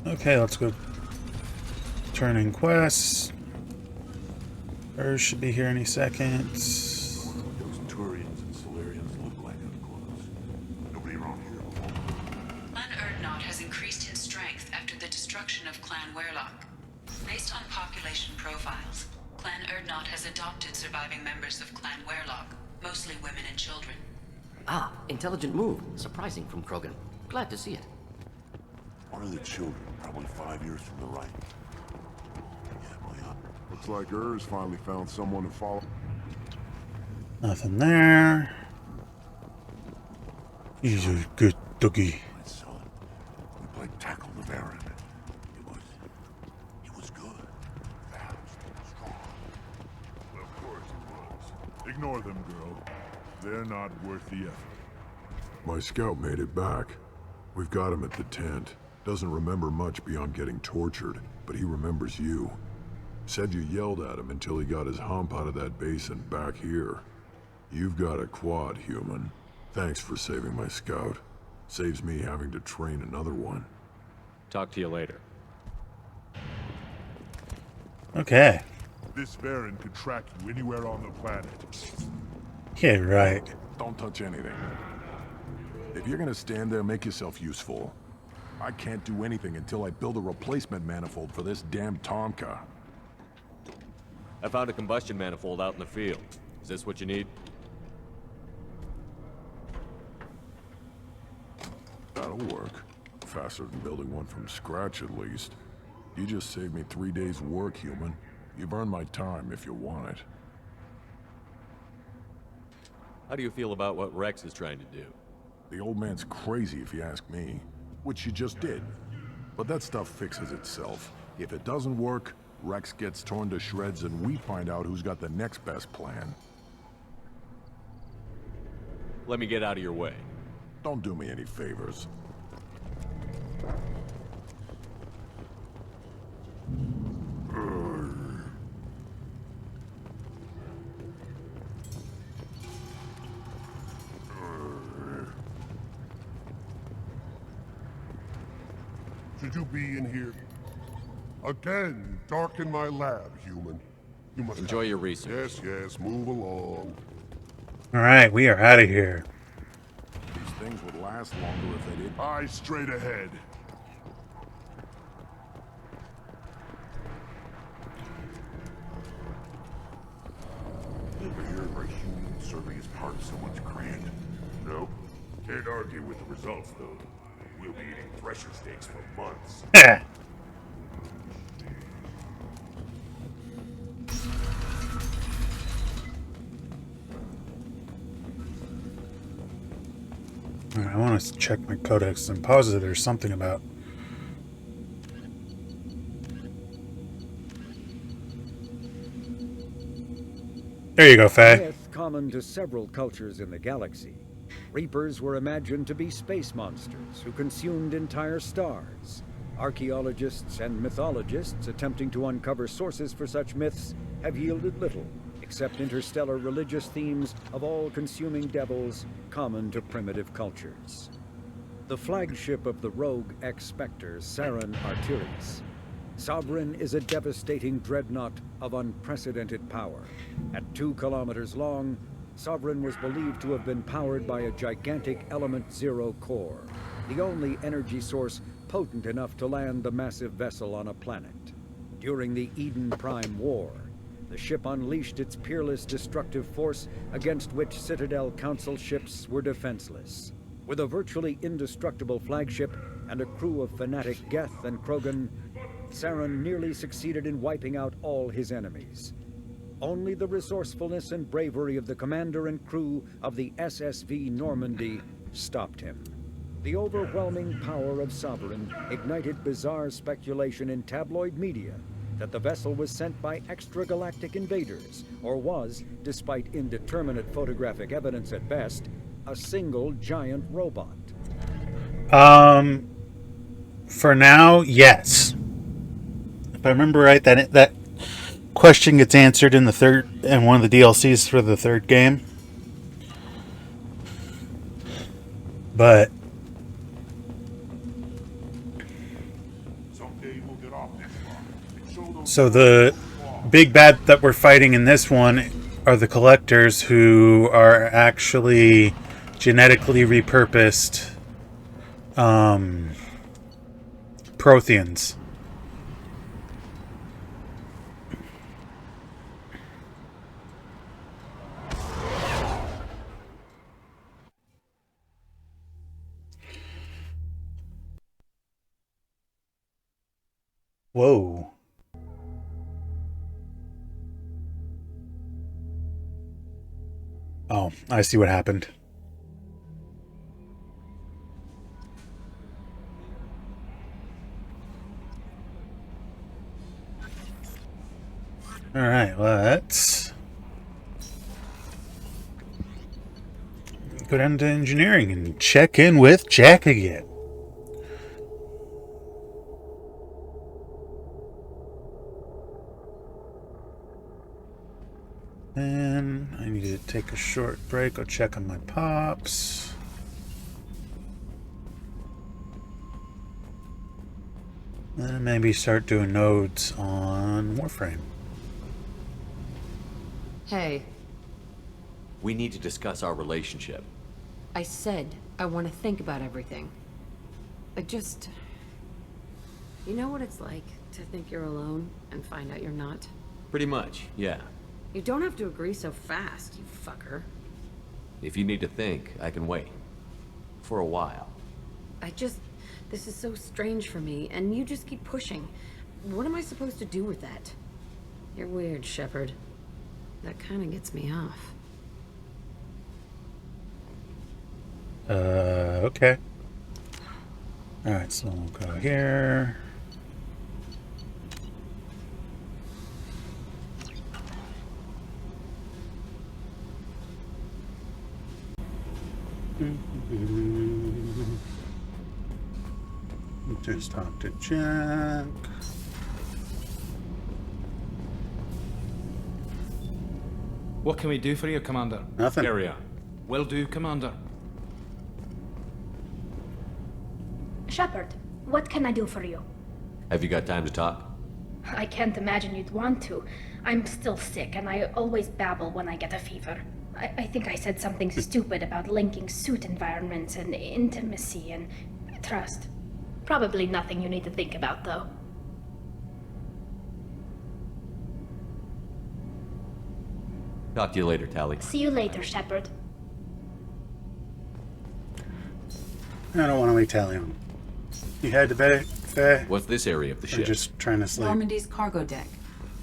Okay, let's go turn in quests. Urs should be here any second. Those Turians and Solarians look like up close. Nobody around here will hold them. Clan Erdnot has increased in strength after the destruction of Clan Werlock. Based on population profiles, Clan Erdnot has adopted surviving members of Clan Werlock, mostly women and children. Ah, intelligent move. Surprising from Krogan. Glad to see it. One of the children, probably 5 years from the right. Yeah, Looks like Urs finally found someone to follow. Nothing there. He's a good doggy. my son. We played tackle the Baron. He was good. Fast, strong. Of course it was. Ignore them, girl. They're not worth the effort. My scout made it back. We've got him at the tent. Doesn't remember much beyond getting tortured, but he remembers you. Said you yelled at him until he got his hump out of that basin back here. You've got a quad, human. Thanks for saving my scout. Saves me having to train another one. Talk to you later. Okay. This Baron could track you anywhere on the planet. Yeah, right. Don't touch anything. If you're gonna stand there, make yourself useful. I can't do anything until I build a replacement manifold for this damn Tonka. I found a combustion manifold out in the field. Is this what you need? That'll work. Faster than building one from scratch, at least. You just saved me 3 days' work, human. You've earned my time if you want it. How do you feel about what Rex is trying to do? The old man's crazy if you ask me. Which you just did. But that stuff fixes itself. If it doesn't work, Rex gets torn to shreds and we find out who's got the next best plan. Let me get out of your way. Don't do me any favors. Should you be in here? Again, darken my lab, human. You must Enjoy your research. Yes, move along. Alright, we are out of here. These things would last longer if they did. Eyes straight ahead. Ever hear of a human serving as part of so much grand? No. Can't argue with the results, though. We'll be eating thresher steaks for months. Alright, I want to check my codex. I'm positive there's something about. There you go, Faye. Myth common to several cultures in the galaxy. Reapers were imagined to be space monsters who consumed entire stars. Archaeologists and mythologists attempting to uncover sources for such myths have yielded little, except interstellar religious themes of all-consuming devils common to primitive cultures. The flagship of the rogue ex-Spectre, Saren Arturius. Sovereign is a devastating dreadnought of unprecedented power. At 2 kilometers long, Sovereign was believed to have been powered by a gigantic Element Zero core, the only energy source potent enough to land the massive vessel on a planet. During the Eden Prime War, the ship unleashed its peerless destructive force against which Citadel Council ships were defenseless. With a virtually indestructible flagship and a crew of fanatic Geth and Krogan, Saren nearly succeeded in wiping out all his enemies. Only the resourcefulness and bravery of the commander and crew of the SSV Normandy stopped him. The overwhelming power of Sovereign ignited bizarre speculation in tabloid media that the vessel was sent by extragalactic invaders, or was, despite indeterminate photographic evidence at best, a single giant robot. For now, yes. If I remember right, that question gets answered in one of the DLCs for the 3rd game. But So So the big bad that we're fighting in this one are the collectors, who are actually genetically repurposed Protheans. Whoa. Oh, I see what happened. All right, let's go down to engineering and check in with Jack again. And I need to take a short break. Go check on my pops. Then maybe start doing nodes on Warframe. Hey, We need to discuss our relationship. I said I want to think about everything. I just... You know what it's like to think you're alone and find out you're not? Pretty much, yeah. You don't have to agree so fast, you fucker. If you need to think, I can wait. For a while. This is so strange for me, and you just keep pushing. What am I supposed to do with that? You're weird, Shepard. That kind of gets me off. Okay. Alright, so we'll go here. Just talk to Jack. What can we do for you, Commander? Nothing. Area. Will do, Commander. Shepard, what can I do for you? Have you got time to talk? I can't imagine you'd want to. I'm still sick, and I always babble when I get a fever. I think I said something stupid about linking suit environments and intimacy and trust. Probably nothing you need to think about, though. Talk to you later, Tally. See you later, Shepard. I don't want to wait Tally on. You head to bed, Faye? What's this area of the Or ship? just trying to sleep? Normandy's cargo deck.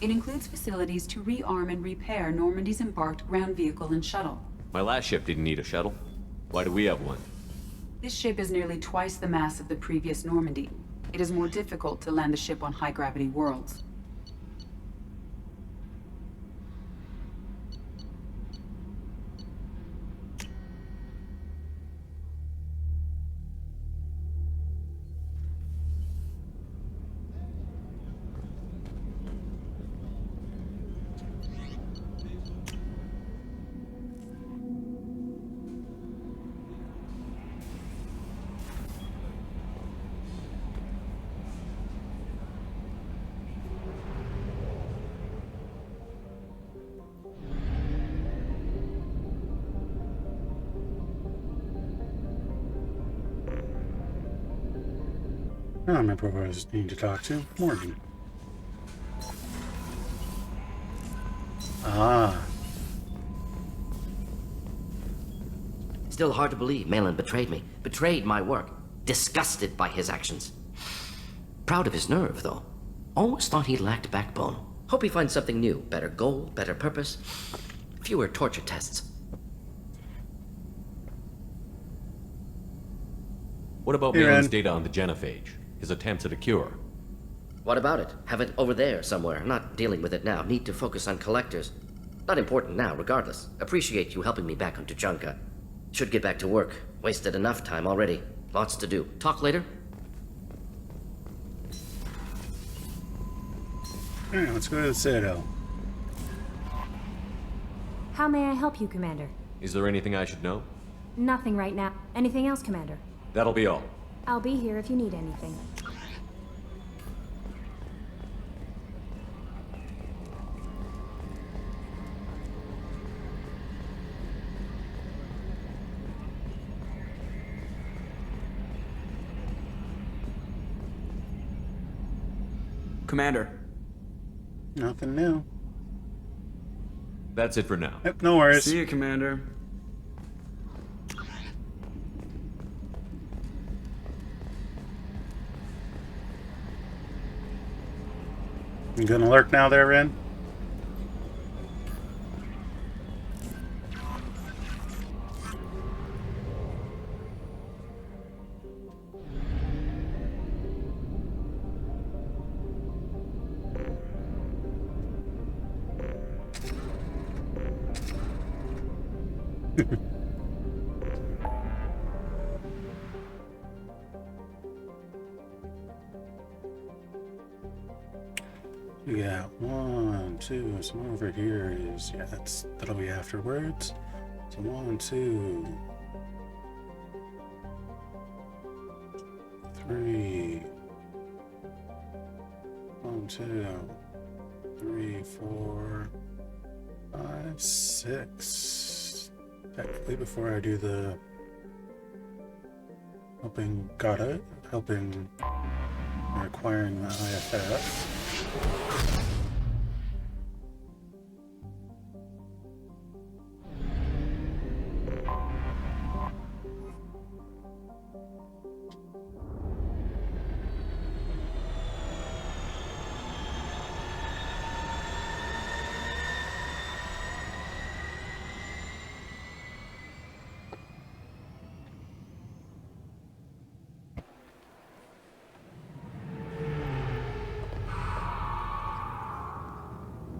It includes facilities to rearm and repair Normandy's embarked ground vehicle and shuttle. My last ship didn't need a shuttle. Why do we have one? This ship is nearly twice the mass of the previous Normandy. It is more difficult to land the ship on high-gravity worlds. I remember who I was needing to talk to. Morgan. Ah. Still hard to believe Malin betrayed me. Betrayed my work. Disgusted by his actions. Proud of his nerve, though. Almost thought he lacked backbone. Hope he finds something new. Better goal, better purpose. Fewer torture tests. What about Malin's data on the genophage? His attempts at a cure? What about it? Have it over there somewhere. Not dealing with it now. Need to focus on collectors. Not important now, regardless. Appreciate you helping me back on Tuchanka. Should get back to work. Wasted enough time already. Lots to do. Talk later? Alright, let's go to the Citadel. How may I help you, Commander? Is there anything I should know? Nothing right now. Anything else, Commander? That'll be all. I'll be here if you need anything. Commander. Nothing new. That's it for now. Yep, no worries. See you, Commander. You gonna lurk now there, Ren? Yeah, 1, 2, so over here is, yeah, that'll be afterwards. So 1, 2, 3, 1, 2, 3, 4, 5, 6. Technically, before I do the helping acquiring the IFF.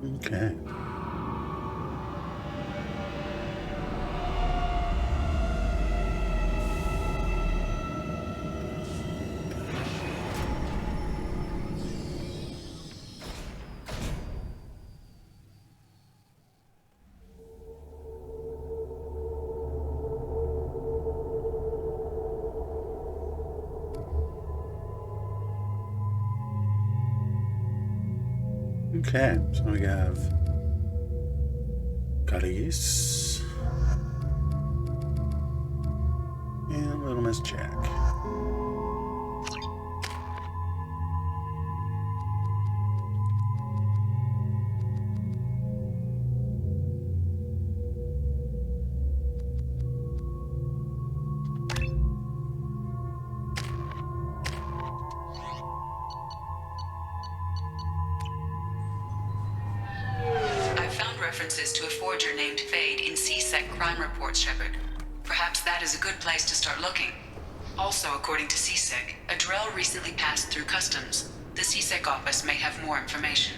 Okay. Okay, so we have Cadiz and Little Miss Jack. References to a forger named Fade in CSEC crime reports, Shepard. Perhaps that is a good place to start looking. Also, according to CSEC, a Drell recently passed through customs. The CSEC office may have more information.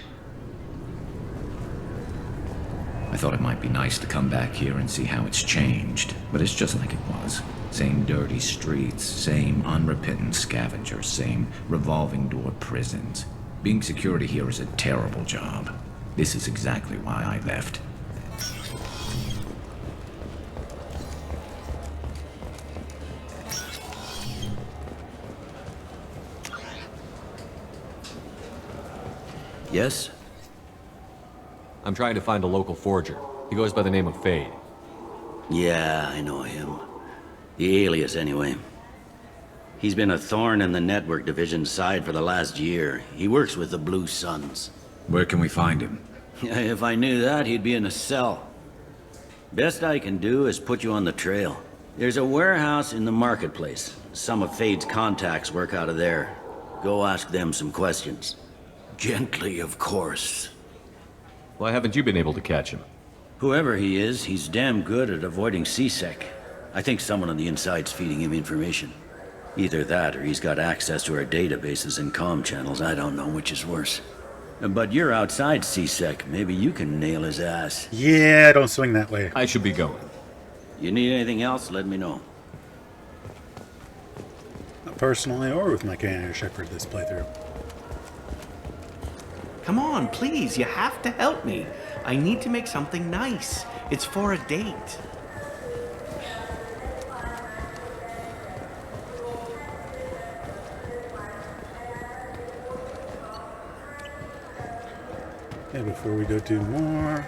I thought it might be nice to come back here and see how it's changed, but it's just like it was. Same dirty streets, same unrepentant scavengers, same revolving door prisons. Being security here is a terrible job. This is exactly why I left. Yes? I'm trying to find a local forger. He goes by the name of Fade. Yeah, I know him. The alias, anyway. He's been a thorn in the network division's side for the last year. He works with the Blue Suns. Where can we find him? If I knew that, he'd be in a cell. Best I can do is put you on the trail. There's a warehouse in the marketplace. Some of Fade's contacts work out of there. Go ask them some questions. Gently, of course. Why haven't you been able to catch him? Whoever he is, he's damn good at avoiding CSEC. I think someone on the inside's feeding him information. Either that, or he's got access to our databases and comm channels. I don't know which is worse. But you're outside CSEC. Maybe you can nail his ass. Yeah, don't swing that way. I should be going. You need anything else, let me know. Not personally or with my Canada Shepherd this playthrough. Come on, please, you have to help me. I need to make something nice. It's for a date. Okay, before we go do more...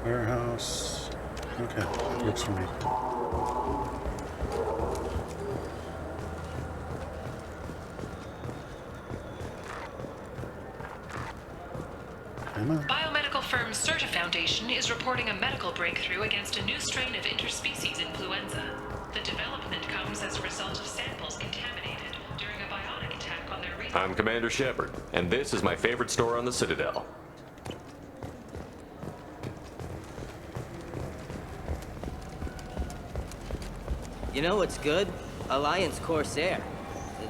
Warehouse... Okay, works for me. Biomedical firm Certa Foundation is reporting a medical breakthrough against a new strain of interspecies influenza. The development comes as a result of samples contaminated during a bionic attack on their research. I'm Commander Shepard, and this is my favorite store on the Citadel. You know what's good? Alliance Corsair.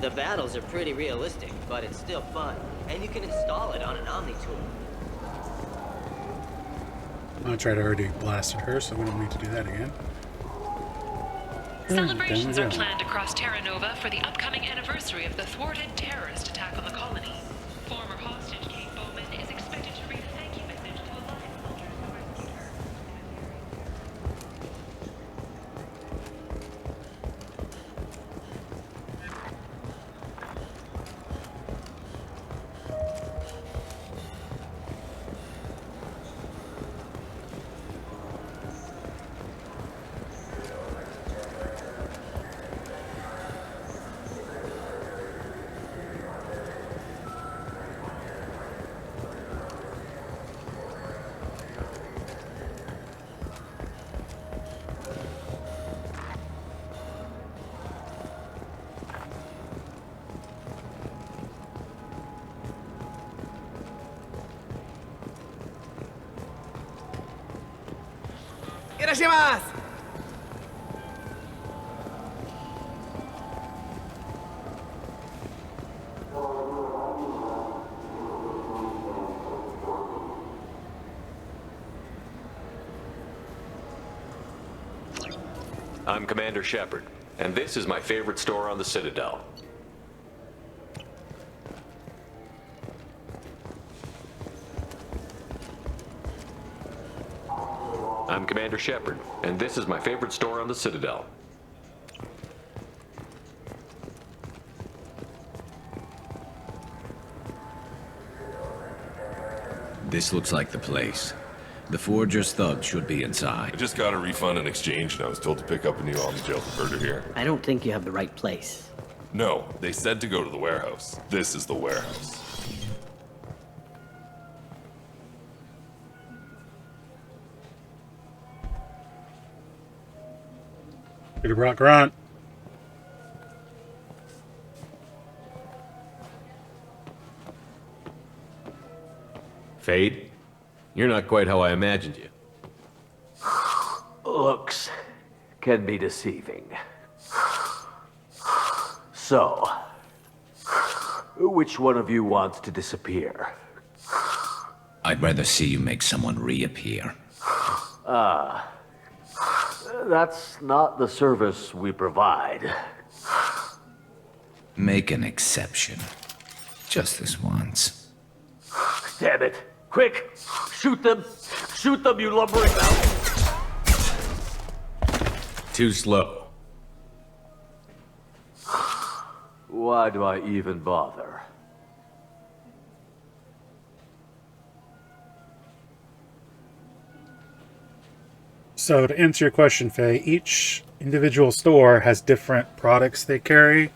The battles are pretty realistic, but it's still fun. And you can install it on an Omni-tool. I tried already blasted her, so we don't need to do that again. Celebrations are planned across Terra Nova for the upcoming anniversary of the thwarted terrorist attack on the colony. Former hostage Kate Bowman is expected to read a thank you message to Alliance soldiers who rescued her. I'm Commander Shepard, and this is my favorite store on the Citadel. I'm Commander Shepard, and this is my favorite store on the Citadel. This looks like the place. The Forger's thugs should be inside. I just got a refund and exchange, and I was told to pick up a new Omni-Jail converter here. I don't think you have the right place. No, they said to go to the warehouse. This is the warehouse. Peter Brock Grant. Fade? You're not quite how I imagined you. Looks can be deceiving. So, which one of you wants to disappear? I'd rather see you make someone reappear. That's not the service we provide. Make an exception. Just this once. Damn it. Quick! Shoot them! Shoot them, you lumbering mountains! Too slow. Why do I even bother? So to answer your question, Faye, each individual store has different products they carry.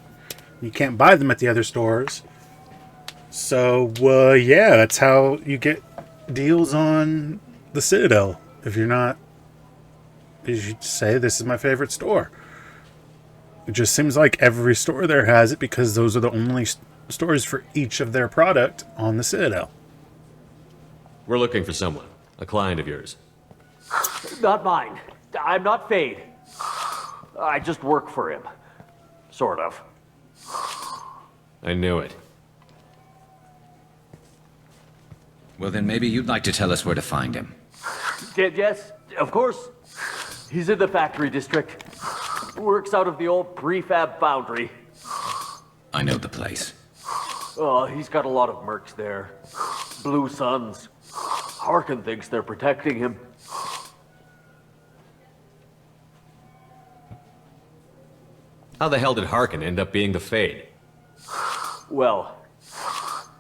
You can't buy them at the other stores. So, yeah, that's how you get deals on the Citadel. If you're not, you should say, this is my favorite store. It just seems like every store there has it because those are the only stores for each of their product on the Citadel. We're looking for someone. A client of yours. Not mine. I'm not Fade. I just work for him. Sort of. I knew it. Well, then maybe you'd like to tell us where to find him. Yes, of course. He's in the factory district. Works out of the old prefab foundry. I know the place. Oh, he's got a lot of mercs there. Blue Suns. Harkin thinks they're protecting him. How the hell did Harkin end up being the Fade? Well,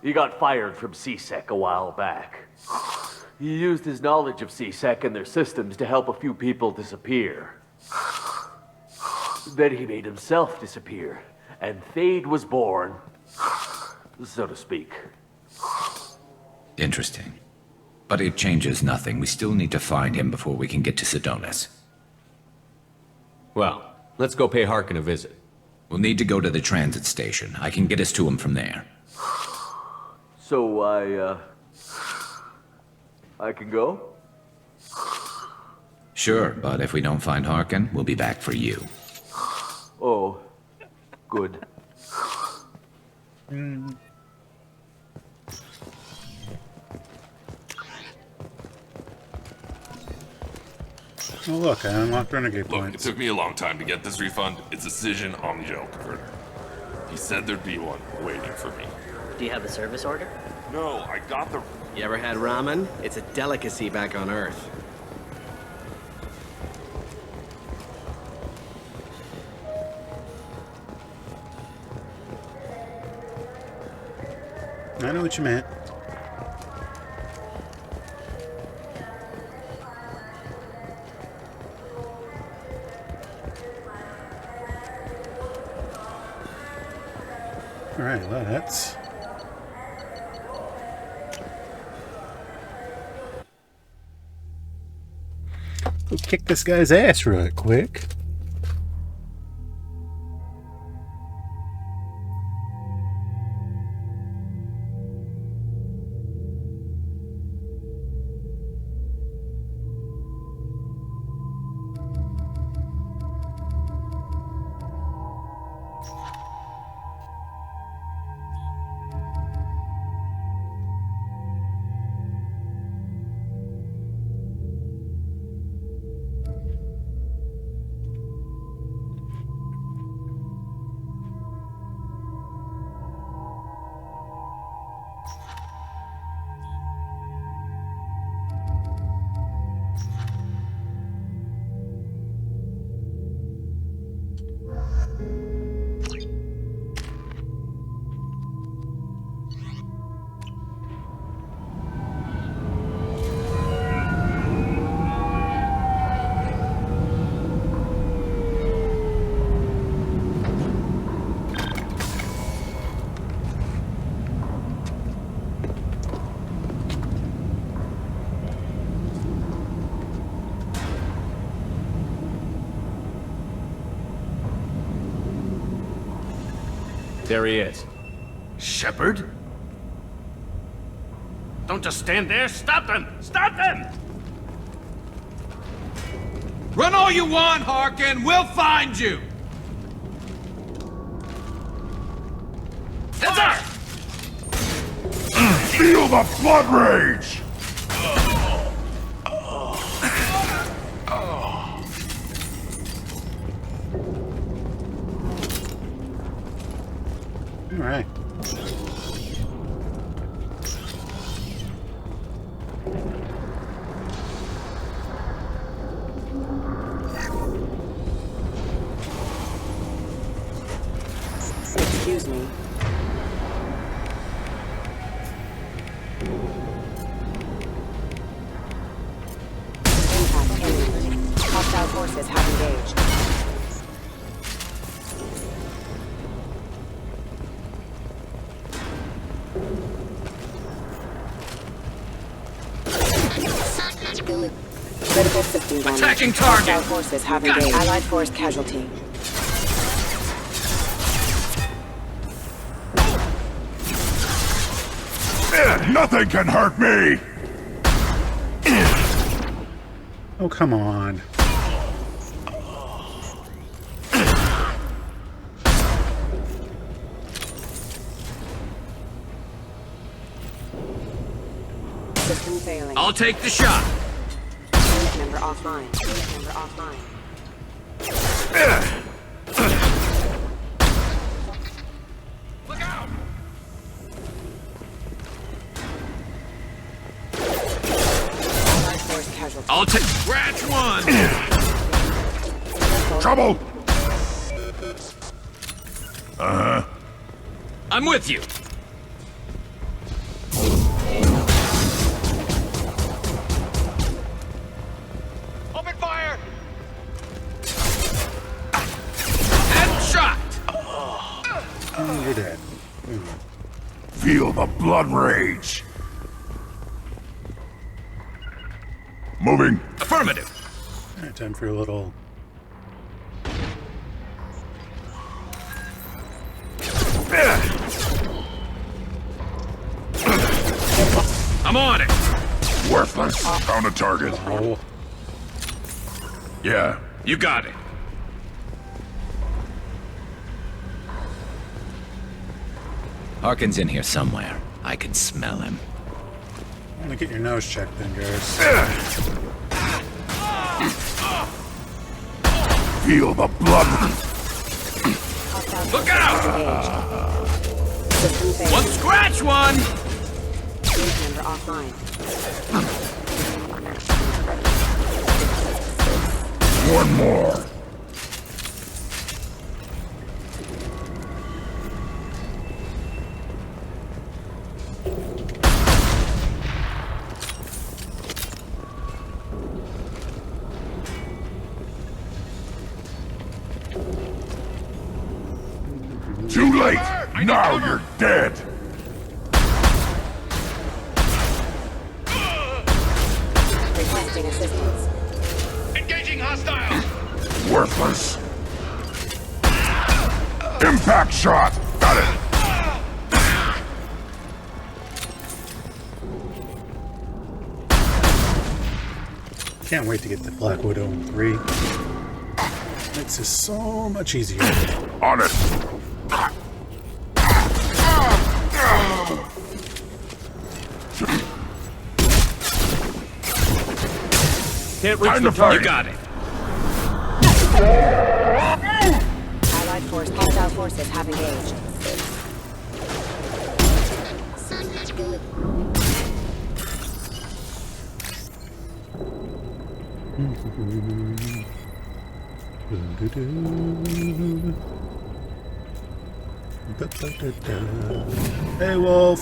he got fired from CSEC a while back. He used his knowledge of C-Sec and their systems to help a few people disappear. Then he made himself disappear, and Thade was born, so to speak. Interesting. But it changes nothing. We still need to find him before we can get to Sedonis. Well, let's go pay Harkin a visit. We'll need to go to the transit station. I can get us to him from there. So I can go? Sure, but if we don't find Harkin, we'll be back for you. Oh, good. Oh look, I unlocked renegade Look, points. it took me a long time to get this refund. It's a Cision Omnigel converter. He said there'd be one waiting for me. Do you have a service order? No, I got the... You ever had ramen? It's a delicacy back on Earth. I know what you meant. Alright, let's... go kick this guy's ass real quick. There he is. Shepard? Don't just stand there. Stop them! Stop them! Run all you want, Harkin. We'll find you. Yes, Feel the blood rage! Alright. Excuse me. Impact imminent. Hostile forces have engaged. Critical system damage. Attacking target! Hostile forces have engaged. Allied force casualty. Nothing can hurt me! Oh, come on. System failing. I'll take the shot. Unit member offline. Unit member offline. Look out! Allied force casualty. I'll take scratch one. Trouble! I'm with you. the blood rage. Moving. Affirmative. All right, time for a little. I'm on it. Worthless. Found a target. Oh. Yeah. You got it. Harkin's in here somewhere. I can smell him. I'm gonna get your nose checked then, Garrus. Feel the blood. Look out! One scratch one! Member offline. One more. Too late! Now you're dead! Requesting assistance. Engaging hostile! Worthless. Impact shot! Got it! Can't wait to get the Black Widow in 3. Makes this so much easier. On it! Can't reach the target. You got it. Allied force, hostile forces have engaged. Hey, Wolf.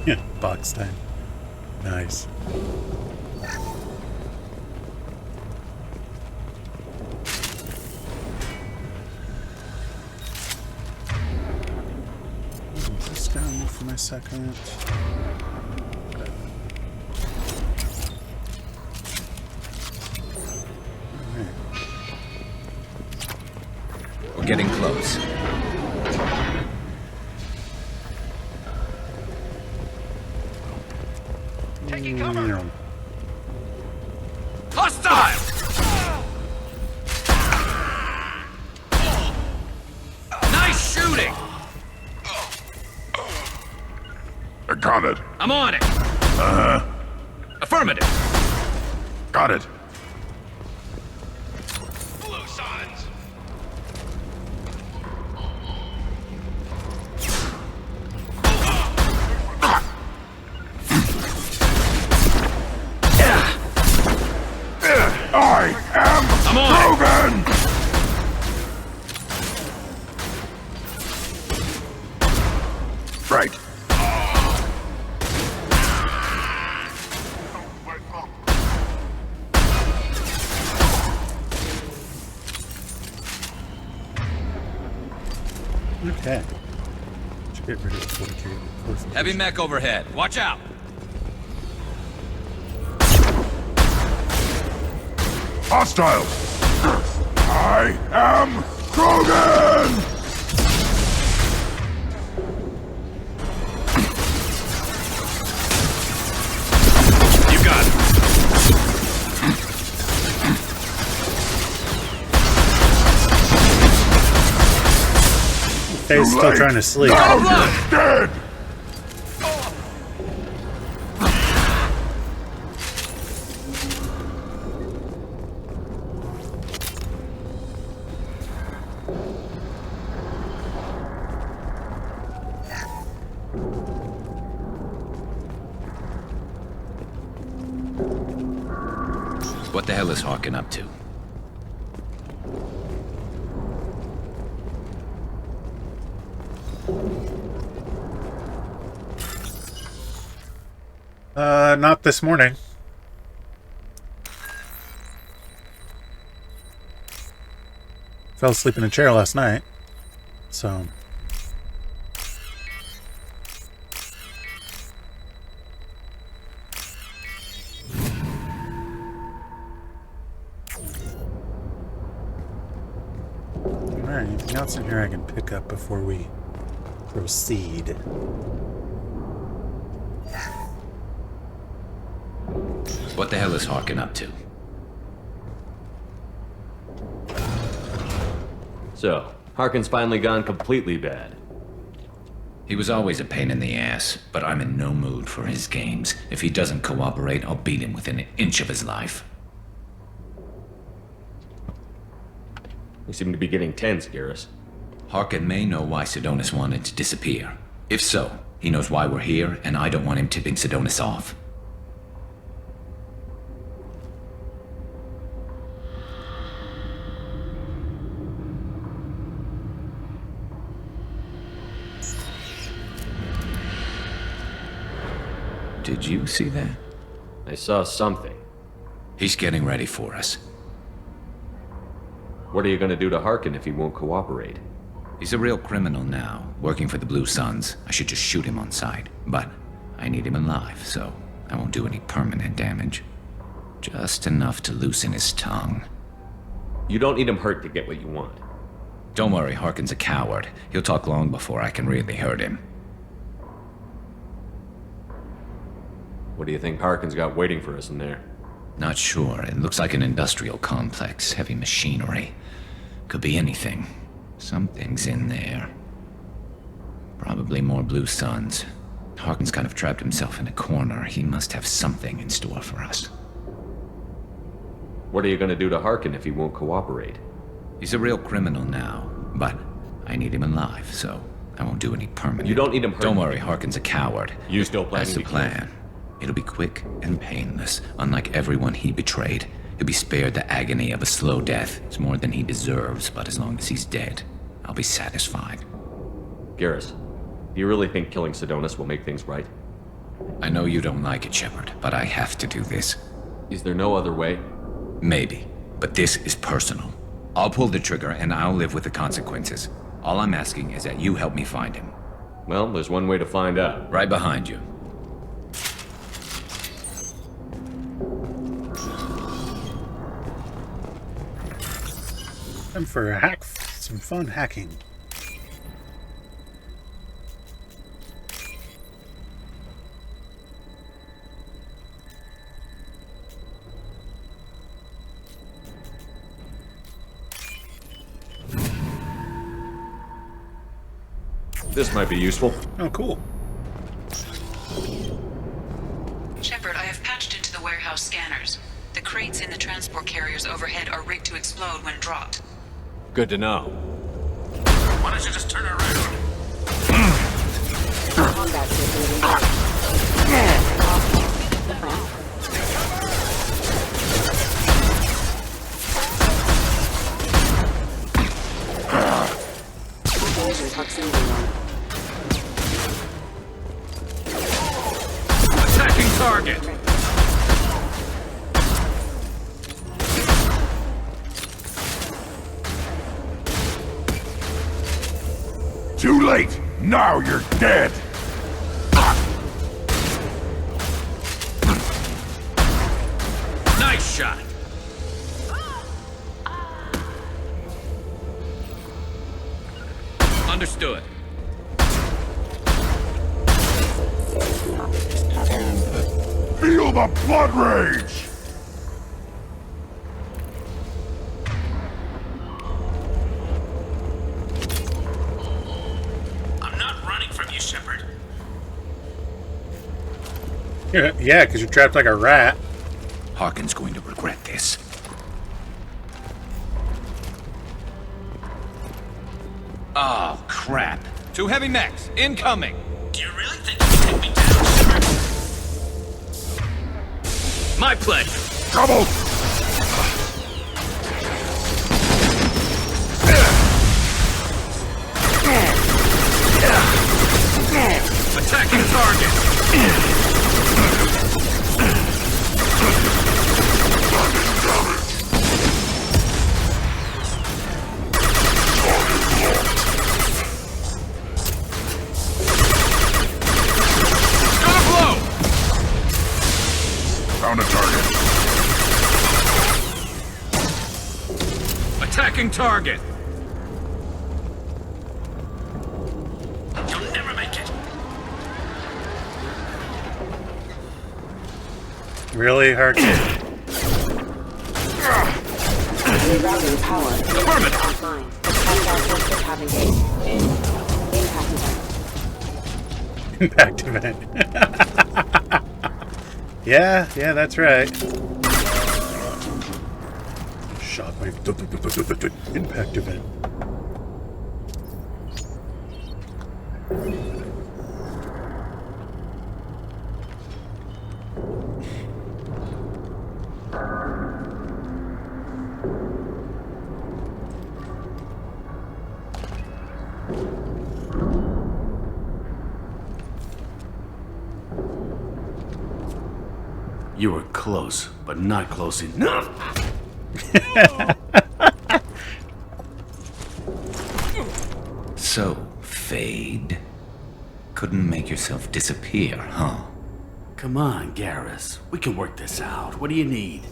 Yeah, box time. Nice. Move this down for my second. We're getting close. Taking cover! Hostile! Nice shooting! I got it. I'm on it. Uh-huh. Affirmative. Got it. Blue signs! I am I'm on Krogan! Right. Okay. Should get rid of the 40K. Heavy mech overhead. Watch out. Hostile! I am Krogan! You got it. Faye's still trying to sleep. Now you're dead! What the hell is Harkin up to? Not this morning. Fell asleep in a chair last night. So alright, anything else in here I can pick up before we proceed? What the hell is Harkin up to? So, Harkin's finally gone completely bad. He was always a pain in the ass, but I'm in no mood for his games. If he doesn't cooperate, I'll beat him within an inch of his life. You seem to be getting tense, Garrus. Harkin may know why Sidonis wanted to disappear. If so, he knows why we're here, and I don't want him tipping Sidonis off. Did you see that? I saw something. He's getting ready for us. What are you gonna do to Harkin if he won't cooperate? He's a real criminal now, working for the Blue Suns. I should just shoot him on sight. But I need him alive, so I won't do any permanent damage. Just enough to loosen his tongue. You don't need him hurt to get what you want. Don't worry, Harkin's a coward. He'll talk long before I can really hurt him. What do you think Harkin's got waiting for us in there? Not sure. It looks like an industrial complex. Heavy machinery. Could be anything. Something's in there. Probably more Blue Suns. Harkin's kind of trapped himself in a corner. He must have something in store for us. What are you gonna do to Harkin if he won't cooperate? He's a real criminal now, but I need him alive, so I won't do any permanent. You don't need him hurt. Don't worry, Harkin's a coward. You still planning That's the to kill him? plan. It'll be quick and painless. Unlike everyone he betrayed, he'll be spared the agony of a slow death. It's more than he deserves, but as long as he's dead, I'll be satisfied. Garrus, do you really think killing Sidonis will make things right? I know you don't like it, Shepard, but I have to do this. Is there no other way? Maybe, but this is personal. I'll pull the trigger and I'll live with the consequences. All I'm asking is that you help me find him. Well, there's one way to find out. Right behind you. Time for a hack, some fun hacking. This might be useful. Oh, cool. Shepard, I have patched into the warehouse scanners. The crates in the transport carriers overhead are rigged to explode when dropped. Good to know. Why don't you just turn around? Combat system Attacking target! Too late! Now you're dead! Nice shot! Understood. Feel the blood rage! I'm not running from you, Shepard. Yeah, because you're trapped like a rat. Harkin's going to regret this. Oh, crap. Two heavy mechs, incoming! Do you really think you can take me down, Shepard? My pleasure! Trouble! Attacking target! Marking target! You'll never make it. Really, Hurricane? Rerouting power. Offline. Hostile forces have engaged. Impact event. Impact event. Yeah, that's right. Shockwave. Impact event. You were close, but not close enough. So, Fade. Couldn't make yourself disappear, huh? Come on, Garrus. We can work this out. What do you need?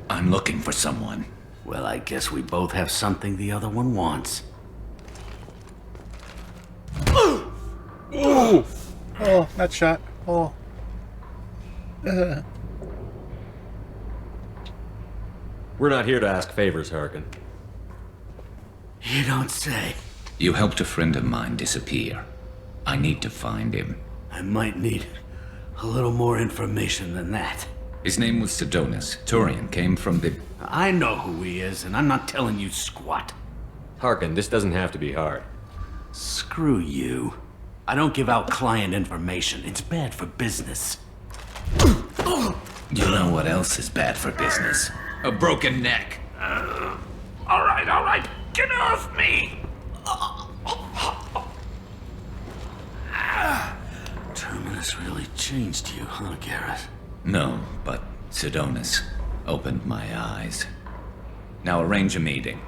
I'm looking for someone. Well, I guess we both have something the other one wants. Ooh! Oh, that shot. Oh. We're not here to ask favors, Harkin. You don't say. You helped a friend of mine disappear. I need to find him. I might need a little more information than that. His name was Sidonis. Turian came from the... I know who he is, and I'm not telling you squat. Harkin, this doesn't have to be hard. Screw you. I don't give out client information. It's bad for business. You know what else is bad for business? A broken neck. All right. Get off me! Terminus really changed you, huh, Garrett? No, but Sidonis opened my eyes. Now arrange a meeting.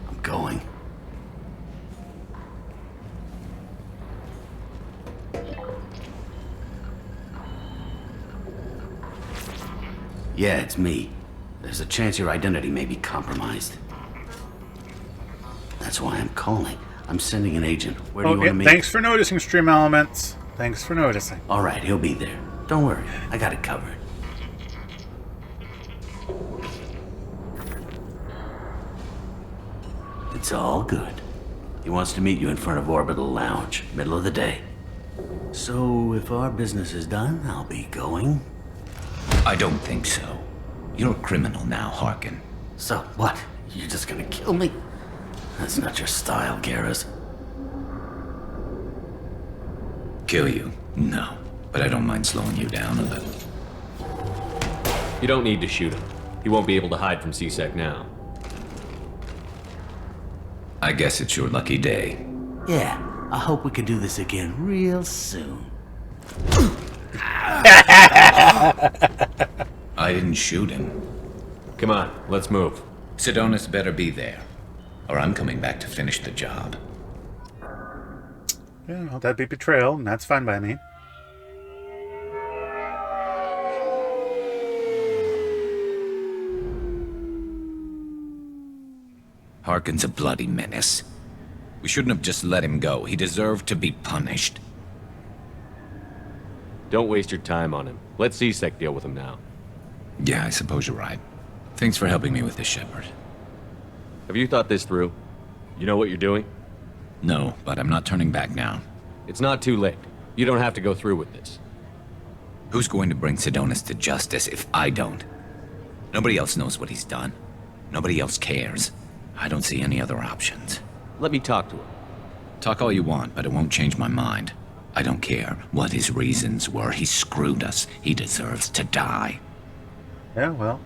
I'm going. Yeah, it's me. There's a chance your identity may be compromised. That's why I'm calling. I'm sending an agent. Where do you want to meet? Thanks for noticing, Stream Elements. Thanks for noticing. All right, he'll be there. Don't worry. I got it covered. It's all good. He wants to meet you in front of Orbital Lounge, middle of the day. So, if our business is done, I'll be going. I don't think so. You're a criminal now, Harkin. So, what? You're just gonna kill me? That's not your style, Garrus. Kill you? No. But I don't mind slowing you down a little. You don't need to shoot him. He won't be able to hide from C-Sec now. I guess it's your lucky day. Yeah, I hope we can do this again real soon. I didn't shoot him. Come on, let's move. Sidonis better be there, or I'm coming back to finish the job. Yeah, well, that'd be betrayal, and that's fine by me. Harkin's a bloody menace. We shouldn't have just let him go. He deserved to be punished. Don't waste your time on him. Let C-Sec deal with him now. Yeah, I suppose you're right. Thanks for helping me with this, Shepard. Have you thought this through? You know what you're doing? No, but I'm not turning back now. It's not too late. You don't have to go through with this. Who's going to bring Sidonis to justice if I don't? Nobody else knows what he's done. Nobody else cares. I don't see any other options. Let me talk to him. Talk all you want, but it won't change my mind. I don't care what his reasons were. He screwed us. He deserves to die. Yeah, well.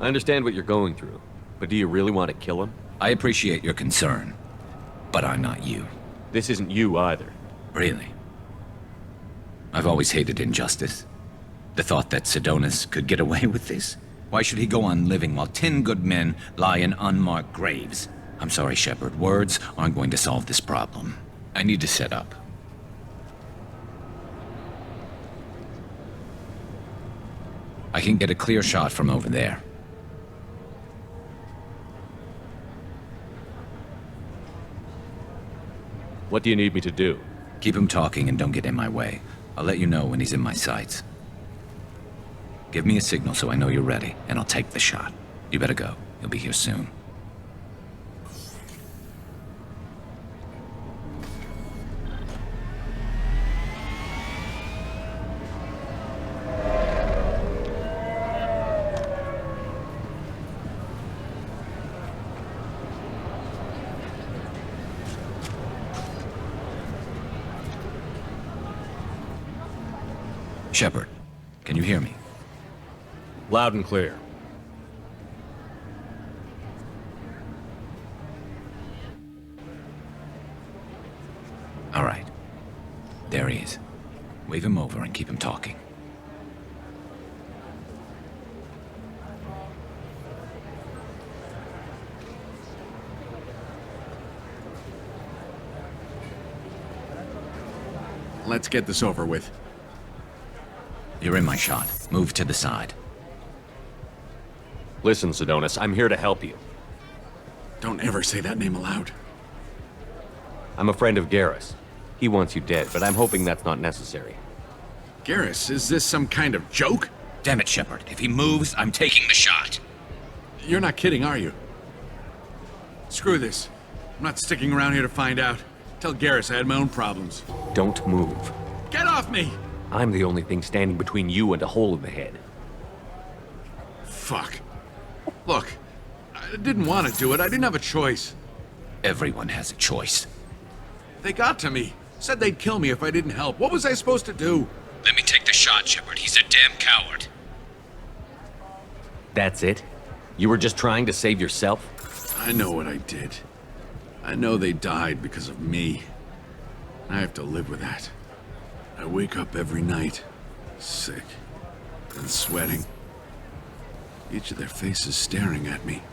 I understand what you're going through, but do you really want to kill him? I appreciate your concern, but I'm not you. This isn't you either. Really? I've always hated injustice. The thought that Sidonis could get away with this? Why should he go on living while 10 good men lie in unmarked graves? I'm sorry, Shepard. Words aren't going to solve this problem. I need to set up. I can get a clear shot from over there. What do you need me to do? Keep him talking and don't get in my way. I'll let you know when he's in my sights. Give me a signal so I know you're ready, and I'll take the shot. You better go. You'll be here soon. Shepard, can you hear me? Loud and clear. All right. There he is. Wave him over and keep him talking. Let's get this over with. You're in my shot. Move to the side. Listen, Sidonis, I'm here to help you. Don't ever say that name aloud. I'm a friend of Garrus. He wants you dead, but I'm hoping that's not necessary. Garrus, is this some kind of joke? Damn it, Shepard. If he moves, I'm taking the shot. You're not kidding, are you? Screw this. I'm not sticking around here to find out. Tell Garrus I had my own problems. Don't move. Get off me! I'm the only thing standing between you and a hole in the head. Fuck. Look, I didn't want to do it. I didn't have a choice. Everyone has a choice. They got to me. Said they'd kill me if I didn't help. What was I supposed to do? Let me take the shot, Shepard. He's a damn coward. That's it? You were just trying to save yourself? I know what I did. I know they died because of me. I have to live with that. I wake up every night, sick and sweating. Each of their faces staring at me,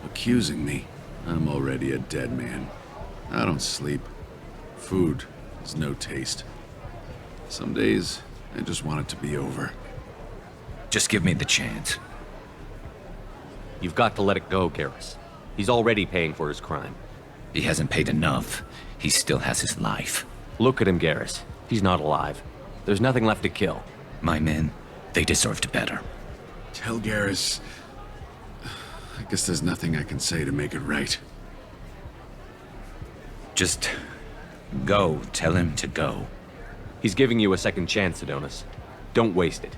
accusing me. I'm already a dead man. I don't sleep. Food has no taste. Some days, I just want it to be over. Just give me the chance. You've got to let it go, Garrus. He's already paying for his crime. He hasn't paid enough. He still has his life. Look at him, Garrus. He's not alive. There's nothing left to kill. My men, they deserved better. Tell Garrus... I guess there's nothing I can say to make it right. Just... go. Tell him to go. He's giving you a second chance, Sidonis. Don't waste it.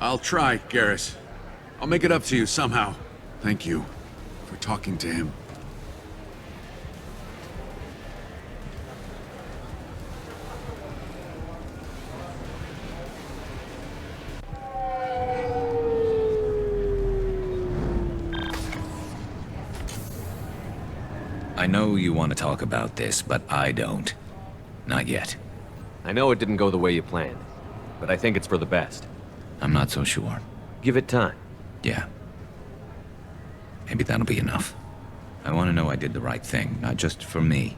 I'll try, Garrus. I'll make it up to you somehow. Thank you for talking to him. I know you want to talk about this, but I don't. Not yet. I know it didn't go the way you planned, but I think it's for the best. I'm not so sure. Give it time. Yeah. Maybe that'll be enough. I want to know I did the right thing, not just for me.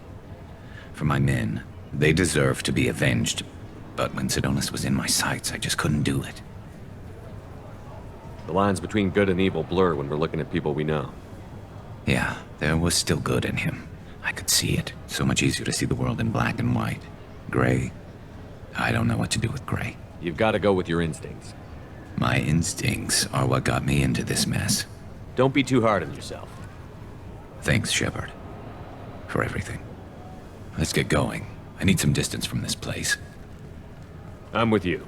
For my men. They deserve to be avenged. But when Sidonis was in my sights, I just couldn't do it. The lines between good and evil blur when we're looking at people we know. Yeah, there was still good in him. I could see it. So much easier to see the world in black and white. Gray. I don't know what to do with gray. You've got to go with your instincts. My instincts are what got me into this mess. Don't be too hard on yourself. Thanks, Shepard. For everything. Let's get going. I need some distance from this place. I'm with you.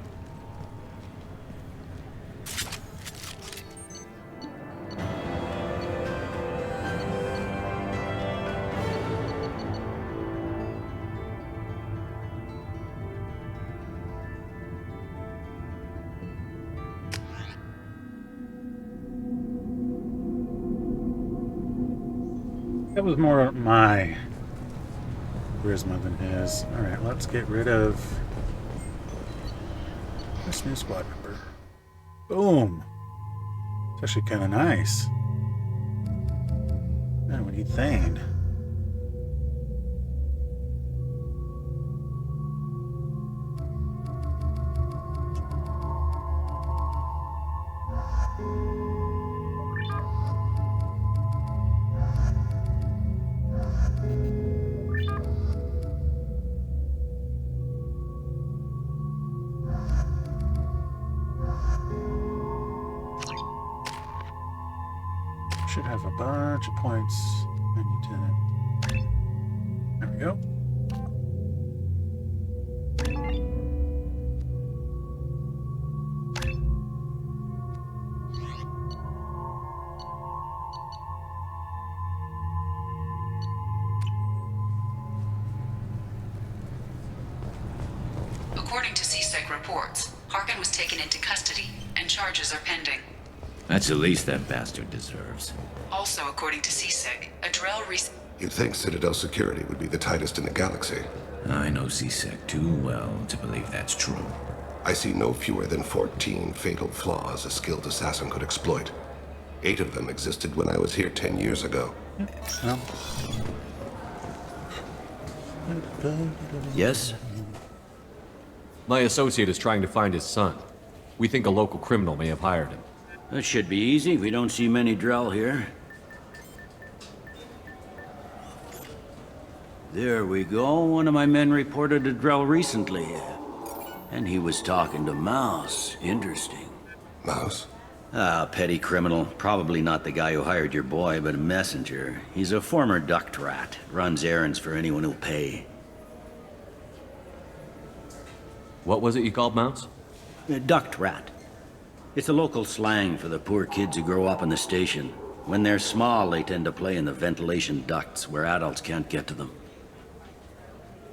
That was more my charisma than his. Alright, let's get rid of this new squad member. Boom! It's actually kind of nice. Oh, we need Thane. Should have a bunch of points. Menu tenant. There we go. According to CSEC reports, Harkin was taken into custody and charges are pending. That's the least that bastard deserves. Also, according to CSEC, a Drell You'd think Citadel security would be the tightest in the galaxy. I know CSEC too well to believe that's true. I see no fewer than 14 fatal flaws a skilled assassin could exploit. 8 of them existed when I was here 10 years ago. Yes? My associate is trying to find his son. We think a local criminal may have hired him. That should be easy. We don't see many Drell here. There we go. One of my men reported a Drell recently. And he was talking to Mouse. Interesting. Mouse? Ah, petty criminal. Probably not the guy who hired your boy, but a messenger. He's a former duct rat. Runs errands for anyone who'll pay. What was it you called Mouse? A duct rat. It's a local slang for the poor kids who grow up in the station. When they're small, they tend to play in the ventilation ducts where adults can't get to them.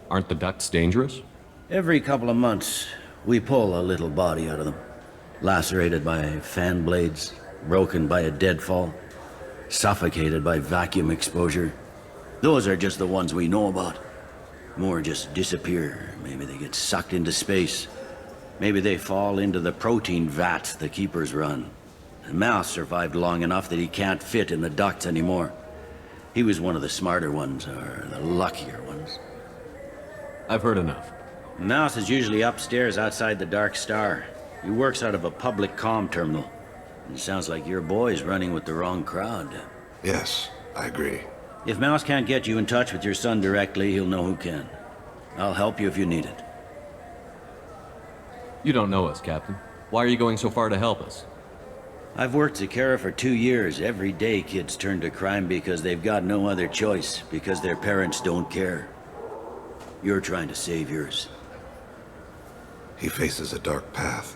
Aren't the ducts dangerous? Every couple of months, we pull a little body out of them. Lacerated by fan blades, broken by a deadfall, suffocated by vacuum exposure. Those are just the ones we know about. More just disappear. Maybe they get sucked into space. Maybe they fall into the protein vats the keepers run. And Mouse survived long enough that he can't fit in the ducts anymore. He was one of the smarter ones, or the luckier ones. I've heard enough. Mouse is usually upstairs outside the Dark Star. He works out of a public comm terminal. It sounds like your boy's running with the wrong crowd. Yes, I agree. If Mouse can't get you in touch with your son directly, he'll know who can. I'll help you if you need it. You don't know us, Captain. Why are you going so far to help us? I've worked Zakera for 2 years. Every day kids turn to crime because they've got no other choice, because their parents don't care. You're trying to save yours. He faces a dark path.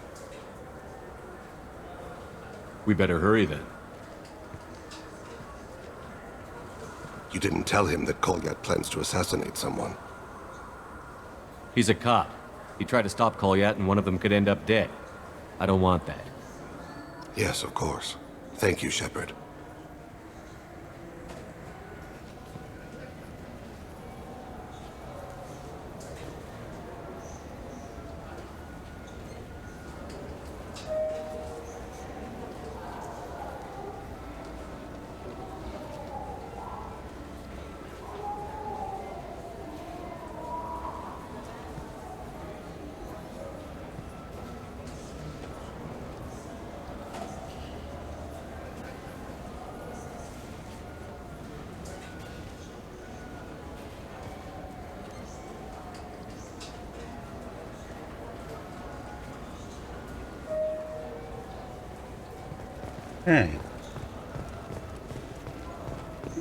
We better hurry then. You didn't tell him that Kolyat plans to assassinate someone. He's a cop. He tried to stop Kolyat and one of them could end up dead. I don't want that. Yes, of course. Thank you, Shepard. Hey.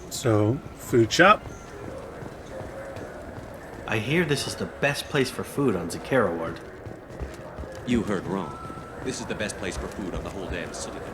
So, food shop? I hear this is the best place for food on Zakera Ward. You heard wrong. This is the best place for food on the whole damn Citadel.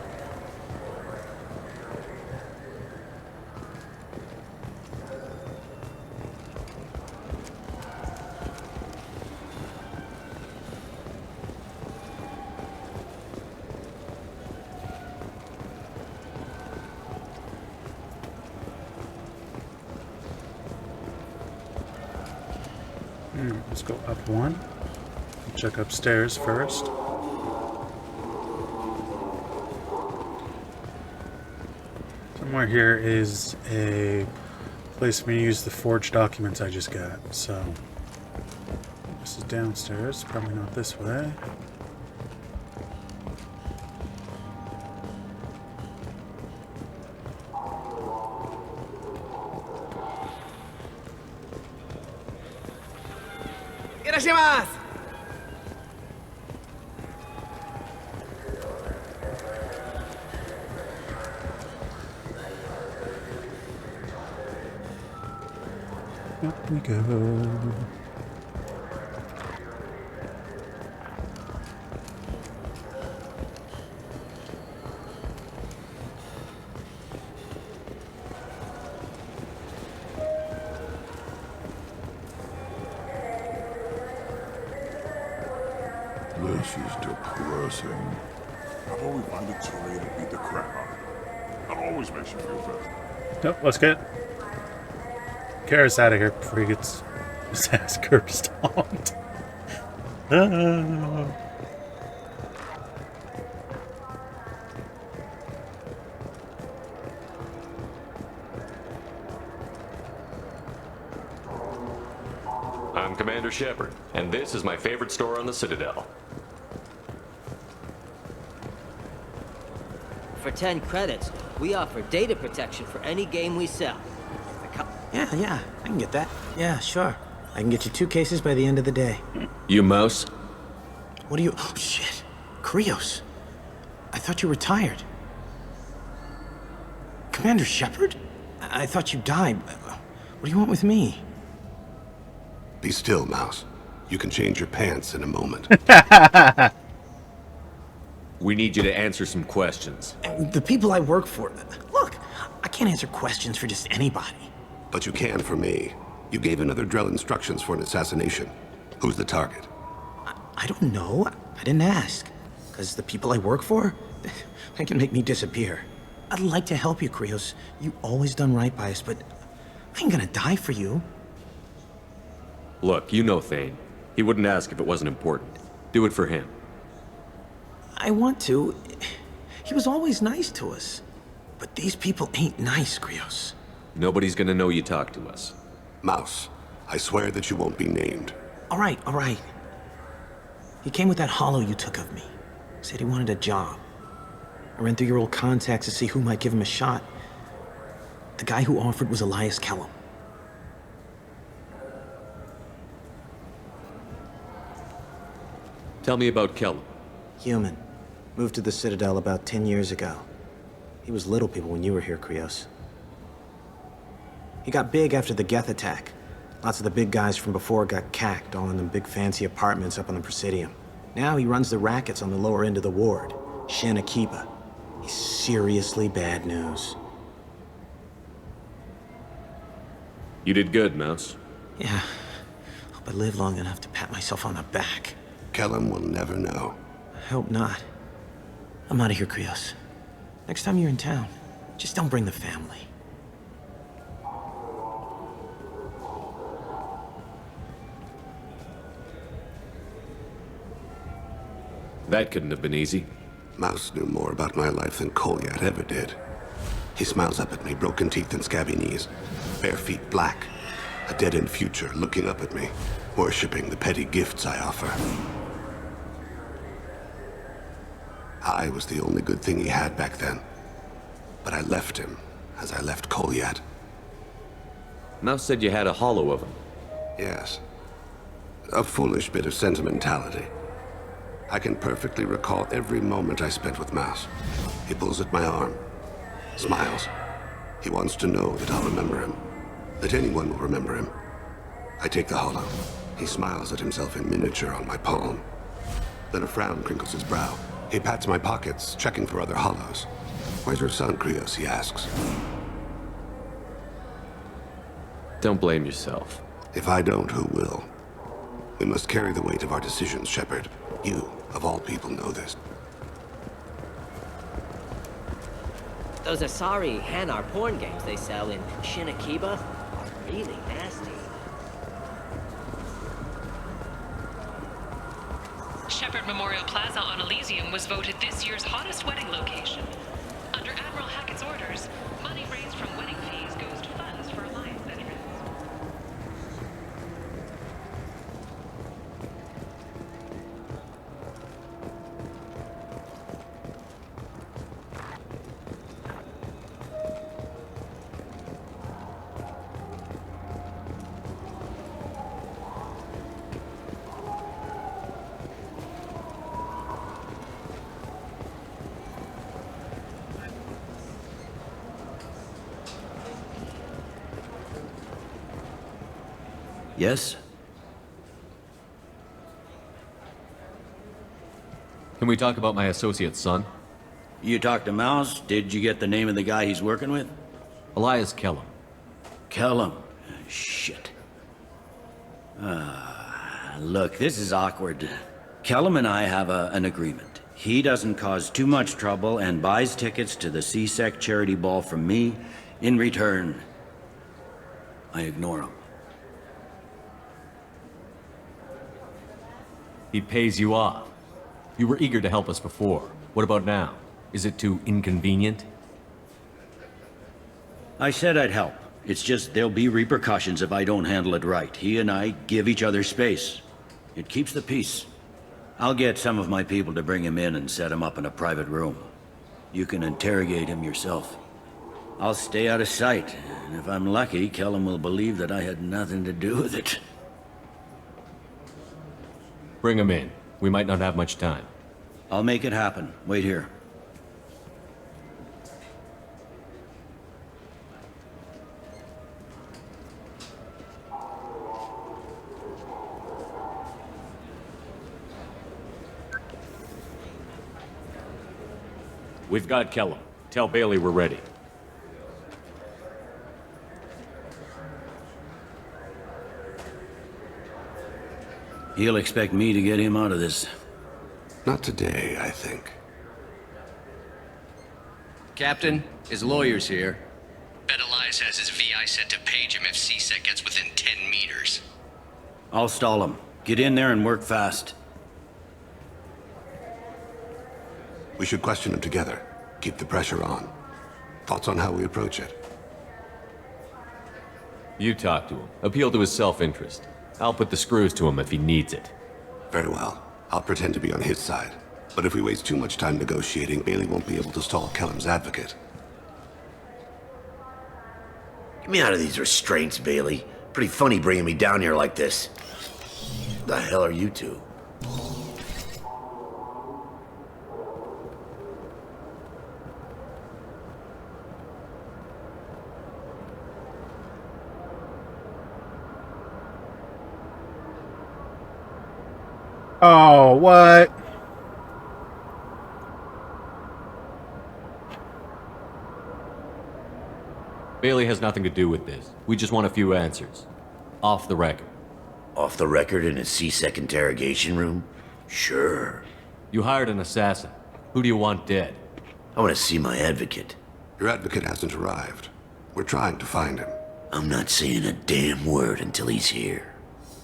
Let's go up one. Check upstairs first. somewhere here is a place for me to use the forged documents I just got. So this is downstairs, probably not this way. Irashimasu! Up we go. This is depressing. How about we find a Turian and beat the crap out of him? That always makes you feel better. Nope, let's get Karis out of here before he gets his ass curb stomped. I'm Commander Shepard, and this is my favorite store on the Citadel. For 10 credits, we offer data protection for any game we sell. Yeah, I can get that. Yeah, sure. I can get you 2 cases by the end of the day. You mouse? What are you... Oh, shit. Krios. I thought you retired. Commander Shepard? I thought you died. What do you want with me? Be still, Mouse. You can change your pants in a moment. We need you to answer some questions. The people I work for... Look, I can't answer questions for just anybody. But you can for me. You gave another Drell instructions for an assassination. Who's the target? I don't know. I didn't ask. Because the people I work for, they can make me disappear. I'd like to help you, Krios. You always done right by us, but I ain't gonna die for you. Look, you know Thane. He wouldn't ask if it wasn't important. Do it for him. I want to. He was always nice to us. But these people ain't nice, Krios. Nobody's gonna know you talk to us. Mouse, I swear that you won't be named. All right. He came with that hollow you took of me. Said he wanted a job. I ran through your old contacts to see who might give him a shot. The guy who offered was Elias Kellum. Tell me about Kellum. Human. Moved to the Citadel about 10 years ago. He was little people when you were here, Krios. He got big after the Geth attack. Lots of the big guys from before got cacked, all in them big fancy apartments up on the Presidium. Now he runs the rackets on the lower end of the ward, Shin Akiba. He's seriously bad news. You did good, Mouse. Yeah. Hope I live long enough to pat myself on the back. Kellum will never know. I hope not. I'm out of here, Krios. Next time you're in town, just don't bring the family. That couldn't have been easy. Mouse knew more about my life than Kolyat ever did. He smiles up at me, broken teeth and scabby knees. Bare feet black. A dead-end future looking up at me, worshipping the petty gifts I offer. I was the only good thing he had back then. But I left him, as I left Kolyat. Mouse said you had a hollow of him. Yes. A foolish bit of sentimentality. I can perfectly recall every moment I spent with Mouse. He pulls at my arm, smiles. He wants to know that I'll remember him, that anyone will remember him. I take the hollow. He smiles at himself in miniature on my palm. Then a frown crinkles his brow. He pats my pockets, checking for other hollows. Where's your son, Krios? He asks. Don't blame yourself. If I don't, who will? We must carry the weight of our decisions, Shepard. You, of all people, know this. Those Asari Hanar porn games they sell in Shin Akiba are really nasty. Shepherd Memorial Plaza on Elysium was voted this year's hottest wedding location. Under Admiral Hackett's orders, money raised from wedding fees goes to funds for Alliance veterans. Yes? Can we talk about my associate's son? You talked to Mouse? Did you get the name of the guy he's working with? Elias Kellum. Kellum? Shit. Look, this is awkward. Kellum and I have an agreement. He doesn't cause too much trouble and buys tickets to the CSEC charity ball from me. In return, I ignore him. He pays you off. You were eager to help us before. What about now? Is it too inconvenient? I said I'd help. It's just there'll be repercussions if I don't handle it right. He and I give each other space. It keeps the peace. I'll get some of my people to bring him in and set him up in a private room. You can interrogate him yourself. I'll stay out of sight, and if I'm lucky, Kellum will believe that I had nothing to do with it. Bring him in. We might not have much time. I'll make it happen. Wait here. We've got Kellum. Tell Bailey we're ready. He'll expect me to get him out of this. Not today, I think. Captain, his lawyer's here. Bet Elias has his VI set to page him if CSEC gets within 10 meters. I'll stall him. Get in there and work fast. We should question him together. Keep the pressure on. Thoughts on how we approach it? You talk to him. Appeal to his self-interest. I'll put the screws to him if he needs it. Very well. I'll pretend to be on his side. But if we waste too much time negotiating, Bailey won't be able to stall Kellum's advocate. Get me out of these restraints, Bailey. Pretty funny bringing me down here like this. The hell are you two? Oh, what? Bailey has nothing to do with this. We just want a few answers. Off the record. Off the record in a CSEC interrogation room? Sure. You hired an assassin. Who do you want dead? I want to see my advocate. Your advocate hasn't arrived. We're trying to find him. I'm not saying a damn word until he's here.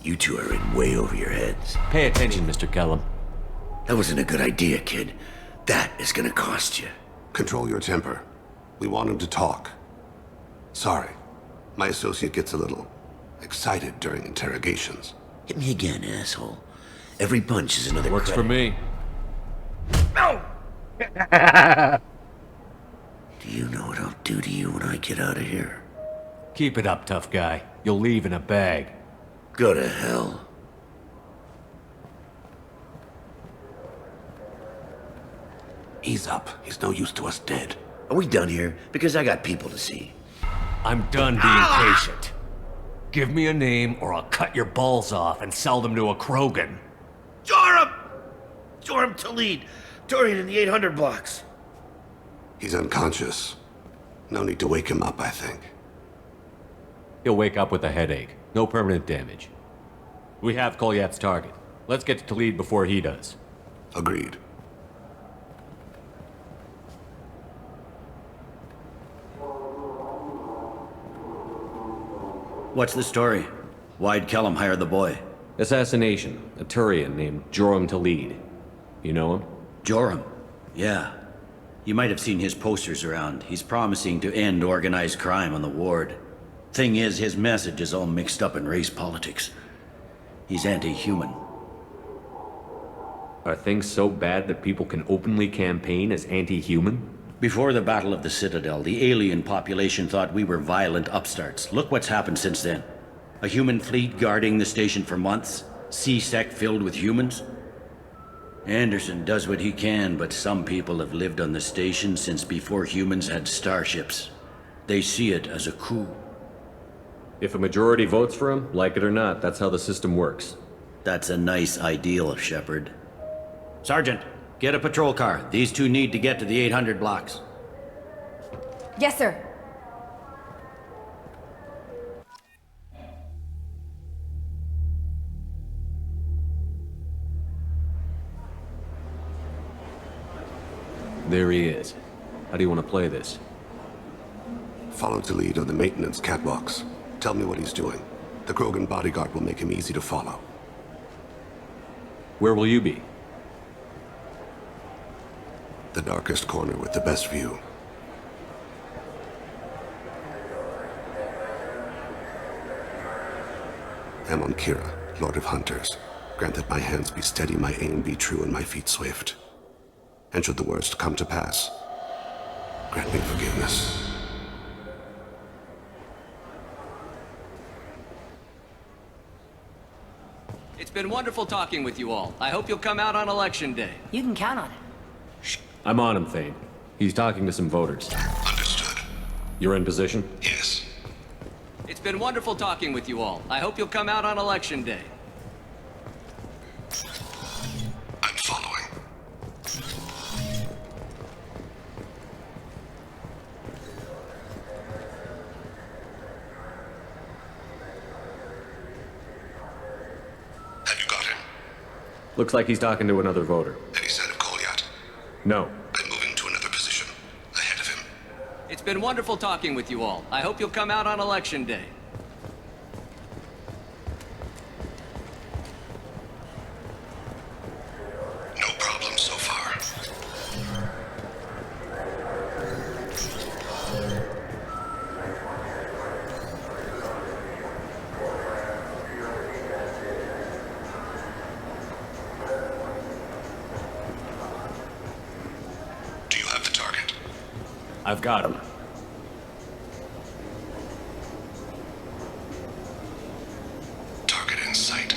You two are in way over your heads. Pay attention, Mr. Kellum. That wasn't a good idea, kid. That is gonna cost you. Control your temper. We want him to talk. Sorry. My associate gets a little excited during interrogations. Hit me again, asshole. Every punch is another Works credit. for me. No! Do you know what I'll do to you when I get out of here? Keep it up, tough guy. You'll leave in a bag. Go to hell. Ease up. He's no use to us dead. Are we done here? Because I got people to see. I'm done being patient. Give me a name or I'll cut your balls off and sell them to a Krogan. Joram! Joram Talid. Dorian in the 800 blocks. He's unconscious. No need to wake him up, I think. He'll wake up with a headache. No permanent damage. We have Kolyat's target. Let's get to Talid before he does. Agreed. What's the story? Why'd Kellum hire the boy? Assassination. A Turian named Joram Talid. You know him? Joram? Yeah. You might have seen his posters around. He's promising to end organized crime on the ward. Thing is, his message is all mixed up in race politics. He's anti-human. Are things so bad that people can openly campaign as anti-human? Before the Battle of the Citadel, the alien population thought we were violent upstarts. Look what's happened since then. A human fleet guarding the station for months. C-Sec filled with humans. Anderson does what he can, but some people have lived on the station since before humans had starships. They see it as a coup. If a majority votes for him, like it or not, that's how the system works. That's a nice ideal, Shepard. Sergeant, get a patrol car. These two need to get to the 800 blocks. Yes, sir. There he is. How do you want to play this? Follow to lead on the maintenance catwalks. Tell me what he's doing. The Krogan bodyguard will make him easy to follow. Where will you be? The darkest corner with the best view. Amon Kira, Lord of Hunters. Grant that my hands be steady, my aim be true, and my feet swift. And should the worst come to pass, grant me forgiveness. It's been wonderful talking with you all. I hope you'll come out on Election Day. You can count on it. I'm on him, Thane. He's talking to some voters. Understood. You're in position? Yes. It's been wonderful talking with you all. I hope you'll come out on Election Day. I'm following. Have you got him? Looks like he's talking to another voter. Any sign of Kolyat? No. I'm moving to another position. Ahead of him. It's been wonderful talking with you all. I hope you'll come out on Election Day. No problem so far. Do you have the target? I've got him. Target in sight.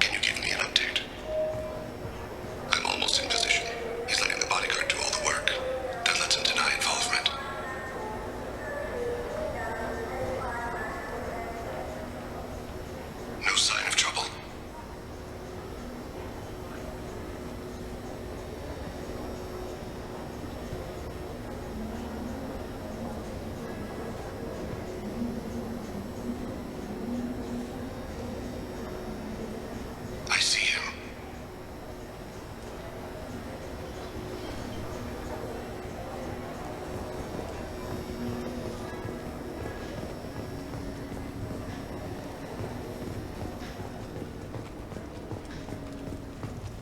Can you give me an update? I'm almost in position. He's letting the bodyguard do all the work. That lets him deny involvement. No sign of trouble. I see him.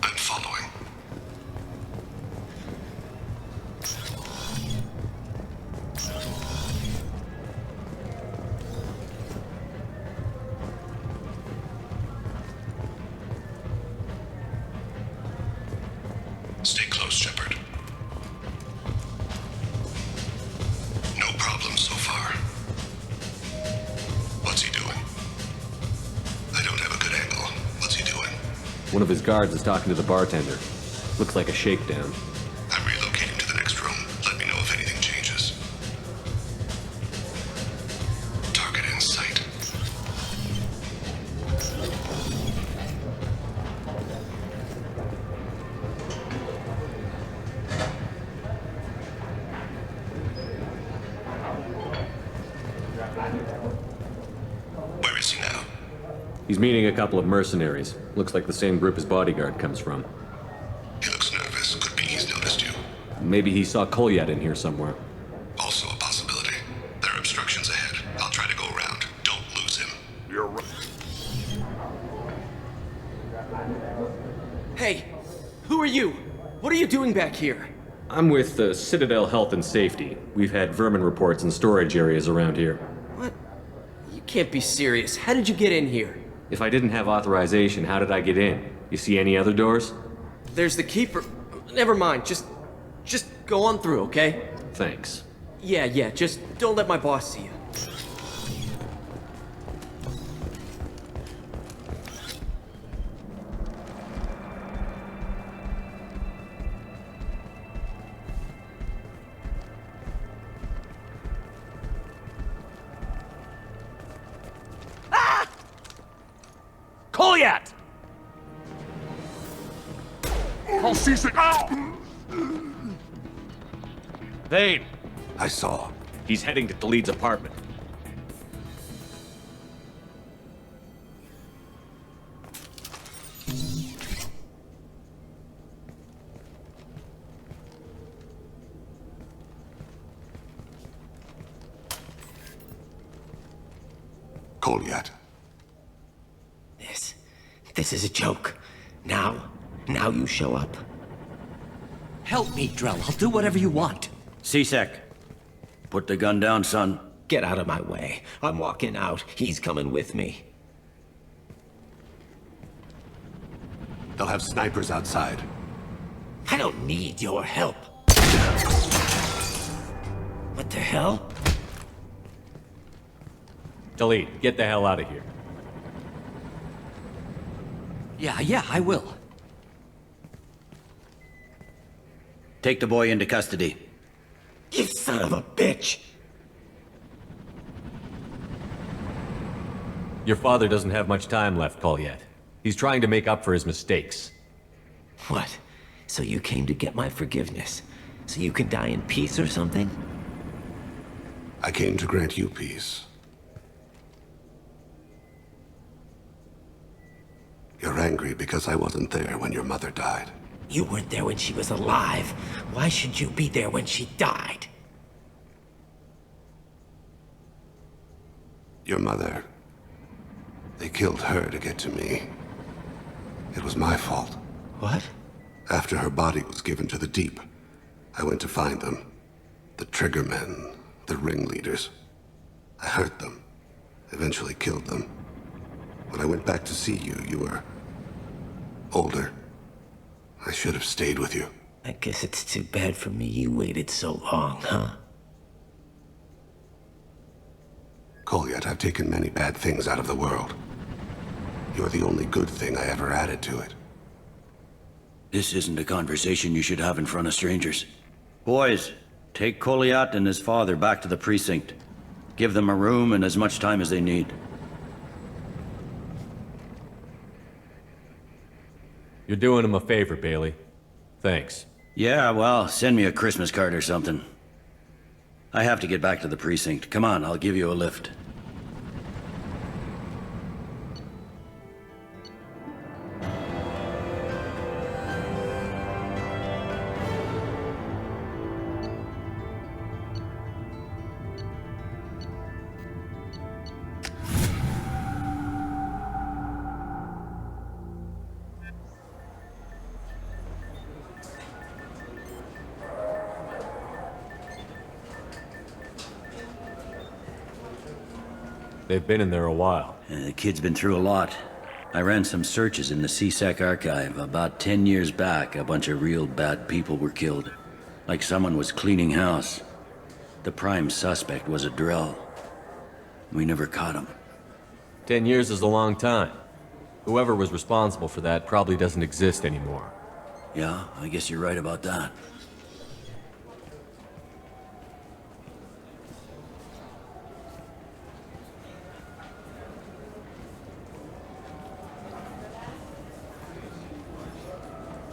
I'm following. Stay close, Shepard. No problem so far. What's he doing? I don't have a good angle. What's he doing? One of his guards is talking to the bartender. Looks like a shakedown. I'm relocating to the next room. Let me know if anything changes. Target in sight. Where is he now? He's meeting a couple of mercenaries. Looks like the same group his bodyguard comes from. He looks nervous. Could be he's noticed you. Maybe he saw Kolyat in here somewhere. Also a possibility. What are you doing back here? I'm with the Citadel Health and Safety. We've had vermin reports in storage areas around here. What? You can't be serious. How did you get in here? If I didn't have authorization, how did I get in? You see any other doors? There's the keeper. Never mind. Just go on through, okay? Thanks. Yeah, just don't let my boss see you. Kolyat! Call C6. Ow! Vane. I saw. He's heading to Khalid's apartment. Kolyat. This is a joke. Now you show up. Help me, Drell. I'll do whatever you want. C-Sec. Put the gun down, son. Get out of my way. I'm walking out. He's coming with me. They'll have snipers outside. I don't need your help. What the hell? Khalid, get the hell out of here. Yeah, I will. Take the boy into custody. You son of a bitch! Your father doesn't have much time left, Kolyat. He's trying to make up for his mistakes. What? So you came to get my forgiveness? So you can die in peace or something? I came to grant you peace. You're angry because I wasn't there when your mother died. You weren't there when she was alive. Why should you be there when she died? Your mother... They killed her to get to me. It was my fault. What? After her body was given to the Deep, I went to find them. The Triggermen, the ringleaders. I hurt them. Eventually killed them. When I went back to see you, you were... older. I should have stayed with you. I guess it's too bad for me you waited so long, huh? Kolyat, I've taken many bad things out of the world. You're the only good thing I ever added to it. This isn't a conversation you should have in front of strangers. Boys, take Kolyat and his father back to the precinct. Give them a room and as much time as they need. You're doing him a favor, Bailey. Thanks. Yeah, well, send me a Christmas card or something. I have to get back to the precinct. Come on, I'll give you a lift. They've been in there a while. The kid's been through a lot. I ran some searches in the CSEC archive. About 10 years back, a bunch of real bad people were killed. Like someone was cleaning house. The prime suspect was a Drell. We never caught him. 10 years is a long time. Whoever was responsible for that probably doesn't exist anymore. Yeah, I guess you're right about that.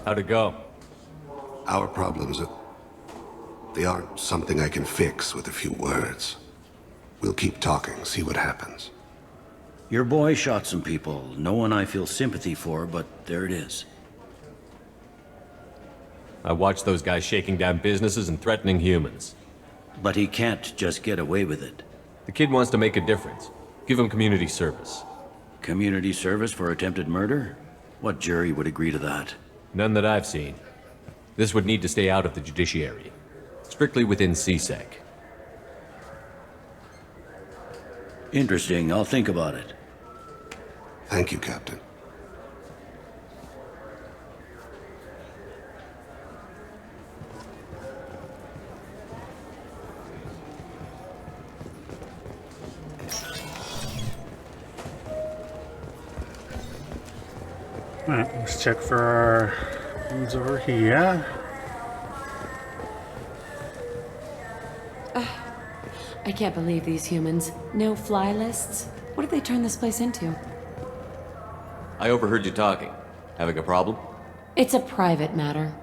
How'd it go? Our problems they aren't something I can fix with a few words. We'll keep talking, see what happens. Your boy shot some people. No one I feel sympathy for, but there it is. I watched those guys shaking down businesses and threatening humans. But he can't just get away with it. The kid wants to make a difference. Give him community service. Community service for attempted murder? What jury would agree to that? None that I've seen. This would need to stay out of the judiciary. Strictly within CSEC. Interesting. I'll think about it. Thank you, Captain. Alright, let's check for our ones over here. I can't believe these humans. No fly lists? What did they turn this place into? I overheard you talking. Having a problem? It's a private matter.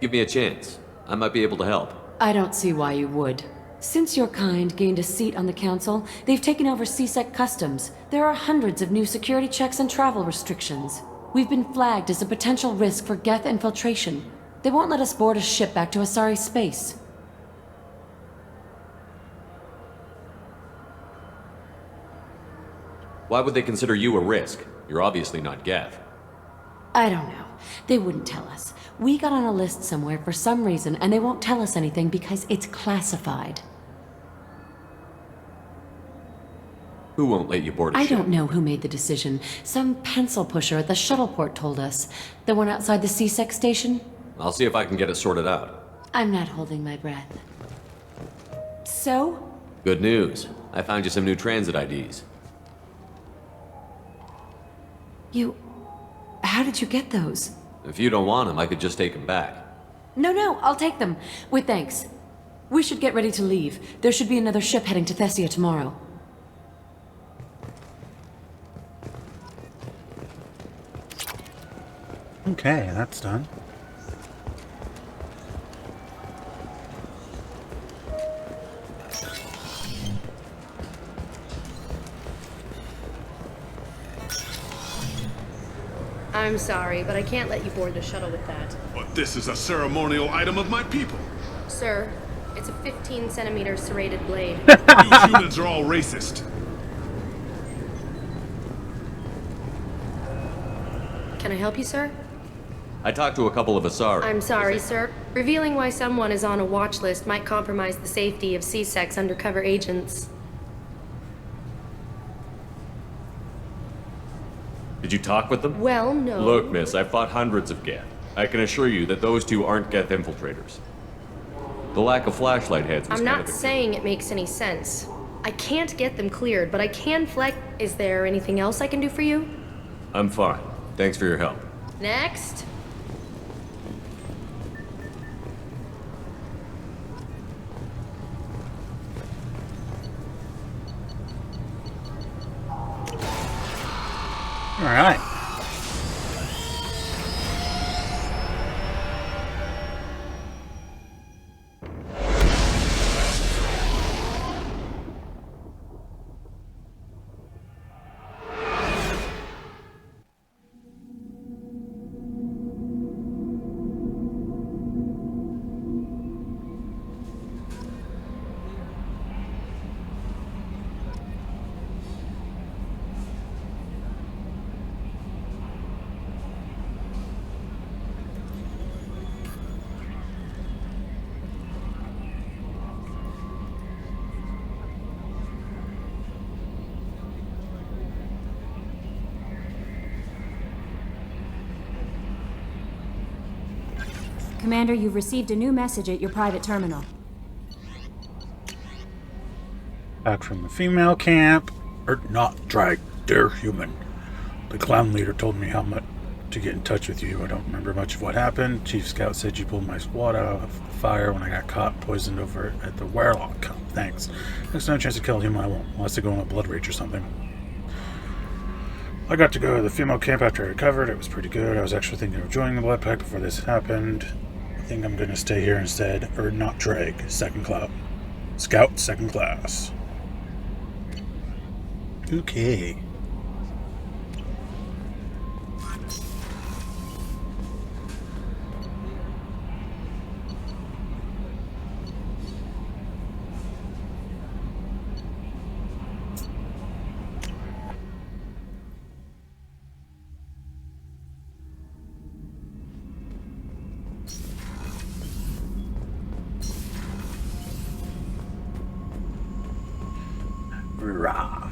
Give me a chance. I might be able to help. I don't see why you would. Since your kind gained a seat on the council, they've taken over CSEC customs. There are hundreds of new security checks and travel restrictions. We've been flagged as a potential risk for Geth infiltration. They won't let us board a ship back to Asari space. Why would they consider you a risk? You're obviously not Geth. I don't know. They wouldn't tell us. We got on a list somewhere for some reason, and they won't tell us anything because it's classified. Who won't let you board a ship? I don't know who made the decision. Some pencil pusher at the shuttleport told us. The one outside the CSEC station? I'll see if I can get it sorted out. I'm not holding my breath. So? Good news. I found you some new transit IDs. How did you get those? If you don't want them, I could just take them back. No, I'll take them. With thanks. We should get ready to leave. There should be another ship heading to Thessia tomorrow. Okay, that's done. I'm sorry, but I can't let you board the shuttle with that. But this is a ceremonial item of my people. Sir, it's a 15-centimeter serrated blade. These humans are all racist. Can I help you, sir? I talked to a couple of Asari. I'm sorry, sir. Revealing why someone is on a watch list might compromise the safety of CSEC's undercover agents. Did you talk with them? Well, no. Look, miss, I've fought hundreds of Geth. I can assure you that those two aren't Geth infiltrators. The lack of flashlight heads was I'm kind not of saying it makes any sense. I can't get them cleared, but I can flex. Is there anything else I can do for you? I'm fine. Thanks for your help. Next. All right. Commander, you've received a new message at your private terminal. Back from the female camp. Or not dragged, they're human. The clown leader told me how much to get in touch with you. I don't remember much of what happened. Chief Scout said you pulled my squad out of the fire when I got caught poisoned over at the Warlock camp. Thanks. Next time a chance to kill a human, I won't. Unless they go on a blood rage or something. I got to go to the female camp after I recovered. It was pretty good. I was actually thinking of joining the Blood Pack before this happened. I think I'm going to stay here instead. Or not drag. Second class. Scout, second class. Okay. Rah.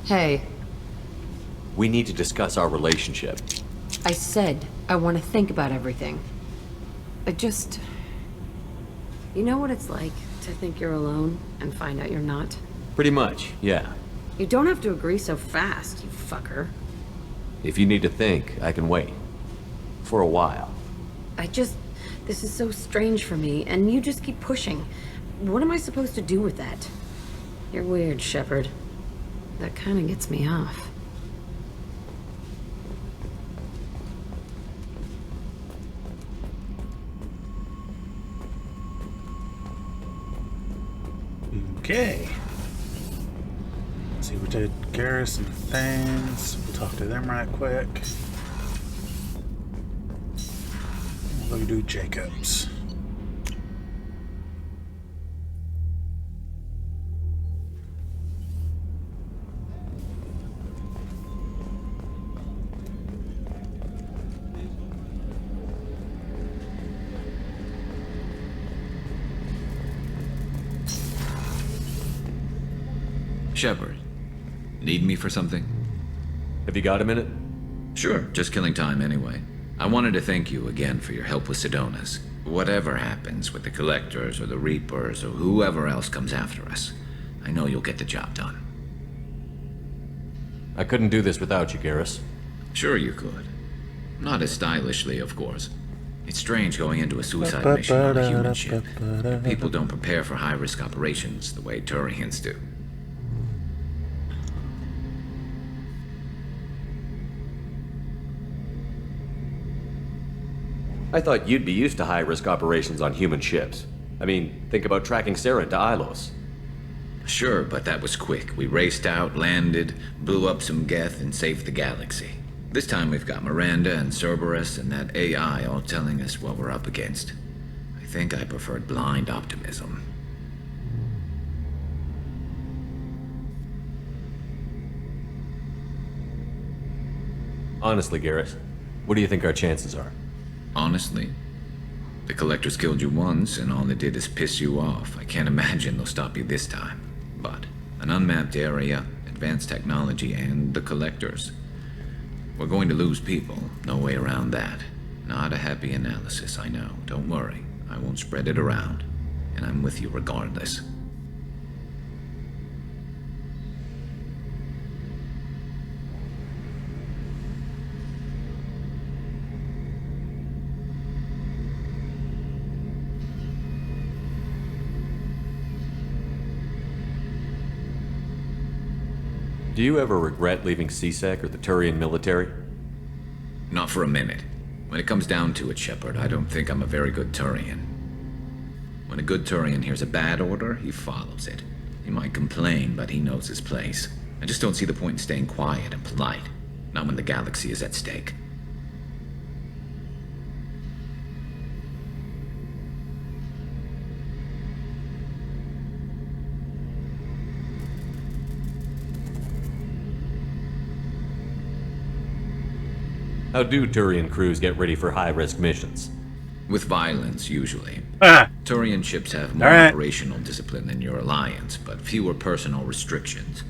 Hey, We need to discuss our relationship. I said I want to think about everything. I just... You know what it's like to think you're alone and find out you're not? Pretty much, yeah. You don't have to agree so fast, you fucker. If you need to think, I can wait. For a while. This is so strange for me, and you just keep pushing. What am I supposed to do with that? You're weird, Shepard. That kind of gets me off. Okay. Let's see, we did Garrus and Thanes. We'll talk to them right quick. We'll go do Jacobs. Shepard, need me for something? Have you got a minute? Sure, just killing time anyway. I wanted to thank you again for your help with Sidonis. Whatever happens with the Collectors or the Reapers or whoever else comes after us, I know you'll get the job done. I couldn't do this without you, Garrus. Sure you could. Not as stylishly, of course. It's strange going into a suicide mission on a human ship. People don't prepare for high-risk operations the way Turians do. I thought you'd be used to high-risk operations on human ships. I mean, think about tracking Sarah to Ilos. Sure, but that was quick. We raced out, landed, blew up some Geth, and saved the galaxy. This time we've got Miranda and Cerberus and that AI all telling us what we're up against. I think I preferred blind optimism. Honestly, Garrus, what do you think our chances are? Honestly, the Collectors killed you once, and all they did is piss you off. I can't imagine they'll stop you this time. But an unmapped area, advanced technology, and the Collectors. We're going to lose people. No way around that. Not a happy analysis, I know. Don't worry. I won't spread it around. And I'm with you regardless. Do you ever regret leaving CSEC or the Turian military? Not for a minute. When it comes down to it, Shepard, I don't think I'm a very good Turian. When a good Turian hears a bad order, he follows it. He might complain, but he knows his place. I just don't see the point in staying quiet and polite. Not when the galaxy is at stake. How do Turian crews get ready for high-risk missions? With violence, usually. Ah. Turian ships have more operational discipline than your alliance, but fewer personal restrictions.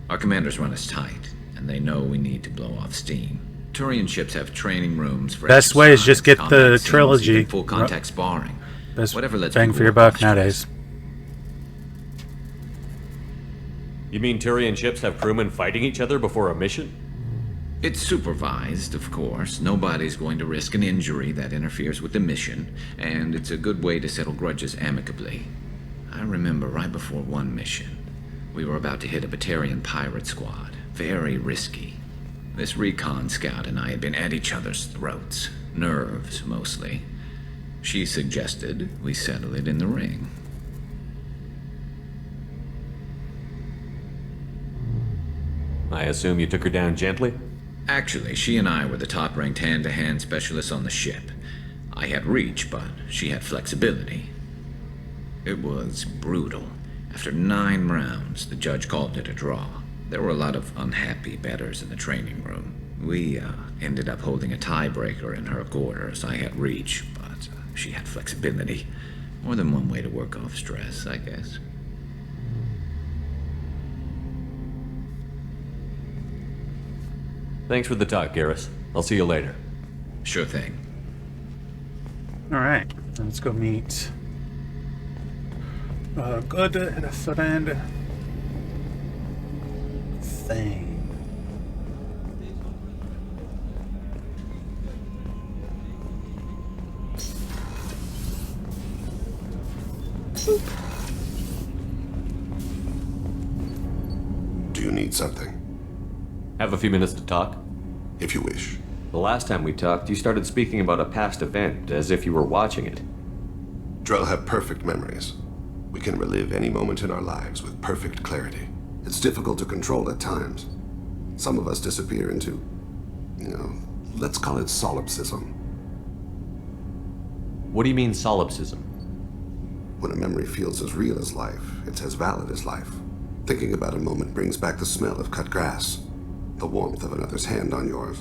Our commanders run us tight, and they know we need to blow off steam. Turian ships have training rooms for best way is just get the scenes, trilogy. full contact sparring. Best Whatever lets bang people for your work buck off nowadays. stress. You mean Turian ships have crewmen fighting each other before a mission? It's supervised, of course. Nobody's going to risk an injury that interferes with the mission, and it's a good way to settle grudges amicably. I remember right before one mission, we were about to hit a Batarian pirate squad. Very risky. This recon scout and I had been at each other's throats. Nerves, mostly. She suggested we settle it in the ring. I assume you took her down gently? Actually, she and I were the top-ranked hand-to-hand specialists on the ship. I had reach, but she had flexibility. It was brutal. After 9 rounds, the judge called it a draw. There were a lot of unhappy bettors in the training room. We ended up holding a tiebreaker in her quarters. I had reach, but she had flexibility. More than one way to work off stress, I guess. Thanks for the talk, Garrus. I'll see you later. Sure thing. Alright, let's go meet a good friend thing. Do you need something? Have a few minutes to talk? If you wish. The last time we talked, you started speaking about a past event, as if you were watching it. Drell have perfect memories. We can relive any moment in our lives with perfect clarity. It's difficult to control at times. Some of us disappear into, let's call it solipsism. What do you mean, solipsism? When a memory feels as real as life, it's as valid as life. Thinking about a moment brings back the smell of cut grass, the warmth of another's hand on yours,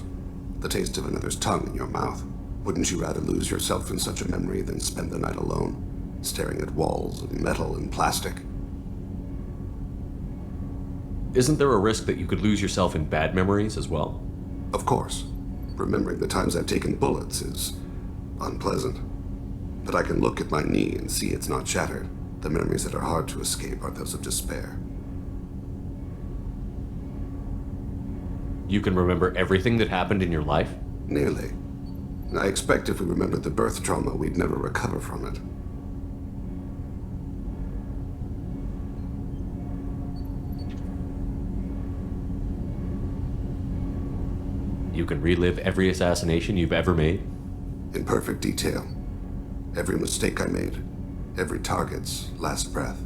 the taste of another's tongue in your mouth. Wouldn't you rather lose yourself in such a memory than spend the night alone, staring at walls of metal and plastic? Isn't there a risk that you could lose yourself in bad memories as well? Of course. Remembering the times I've taken bullets is unpleasant. But I can look at my knee and see it's not shattered. The memories that are hard to escape are those of despair. You can remember everything that happened in your life? Nearly. I expect if we remembered the birth trauma, we'd never recover from it. You can relive every assassination you've ever made? In perfect detail. Every mistake I made. Every target's last breath.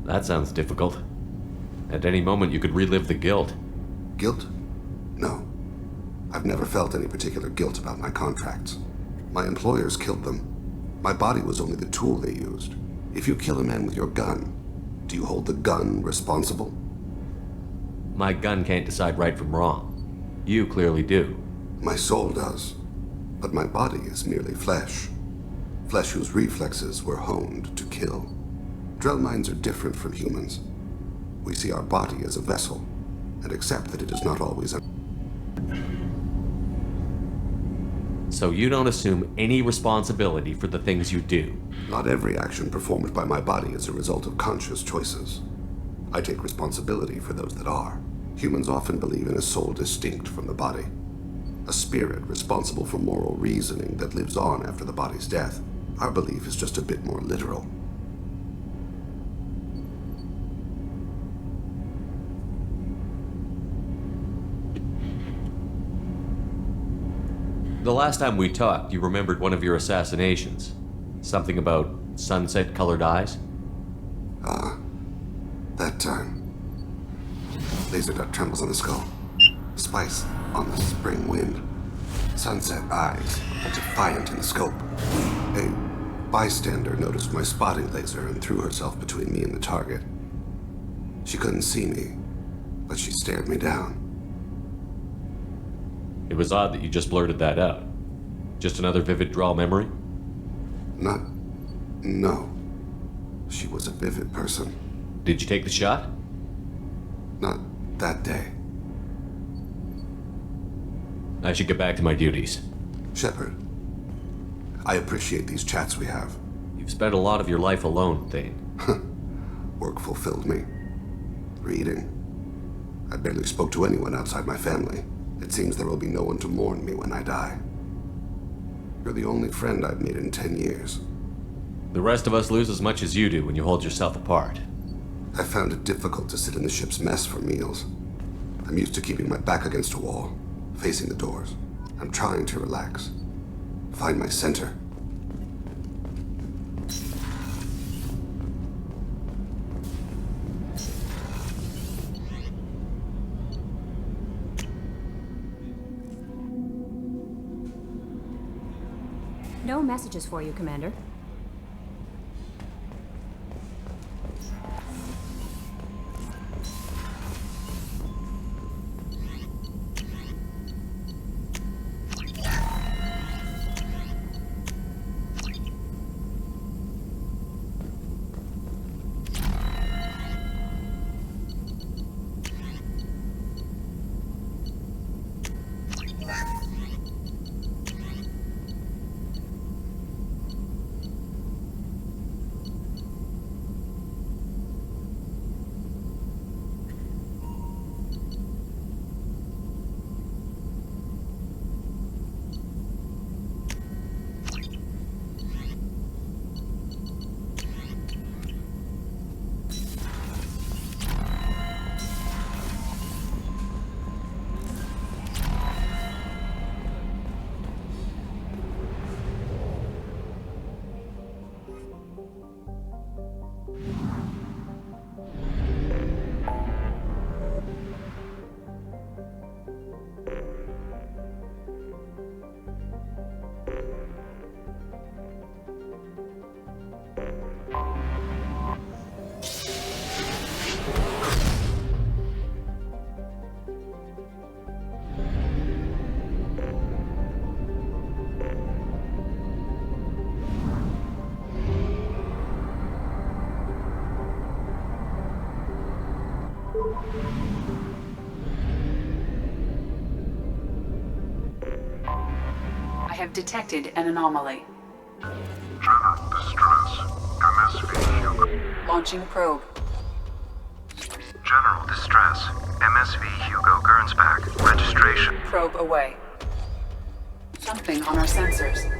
That sounds difficult. At any moment, you could relive the guilt. Guilt? No. I've never felt any particular guilt about my contracts. My employers killed them. My body was only the tool they used. If you kill a man with your gun, do you hold the gun responsible? My gun can't decide right from wrong. You clearly do. My soul does. But my body is merely flesh. Flesh whose reflexes were honed to kill. Drell minds are different from humans. We see our body as a vessel, and accept that it is not always a... So you don't assume any responsibility for the things you do? Not every action performed by my body is a result of conscious choices. I take responsibility for those that are. Humans often believe in a soul distinct from the body. A spirit responsible for moral reasoning that lives on after the body's death. Our belief is just a bit more literal. The last time we talked, you remembered one of your assassinations. Something about sunset-colored eyes? That time. Laser dot trembles on the skull. Spice on the spring wind. Sunset eyes, defiant in the scope. A bystander noticed my spotting laser and threw herself between me and the target. She couldn't see me, but she stared me down. It was odd that you just blurted that out. Just another vivid draw memory? No. She was a vivid person. Did you take the shot? Not that day. I should get back to my duties. Shepard, I appreciate these chats we have. You've spent a lot of your life alone, Thane. Work fulfilled me. Reading. I barely spoke to anyone outside my family. It seems there will be no one to mourn me when I die. You're the only friend I've made in 10 years. The rest of us lose as much as you do when you hold yourself apart. I found it difficult to sit in the ship's mess for meals. I'm used to keeping my back against a wall, facing the doors. I'm trying to relax. Find my center. No messages for you, Commander. I have detected an anomaly. General distress. MSV. Launching probe. General distress. MSV Hugo Gernsback. Registration. Probe away. Something on our sensors.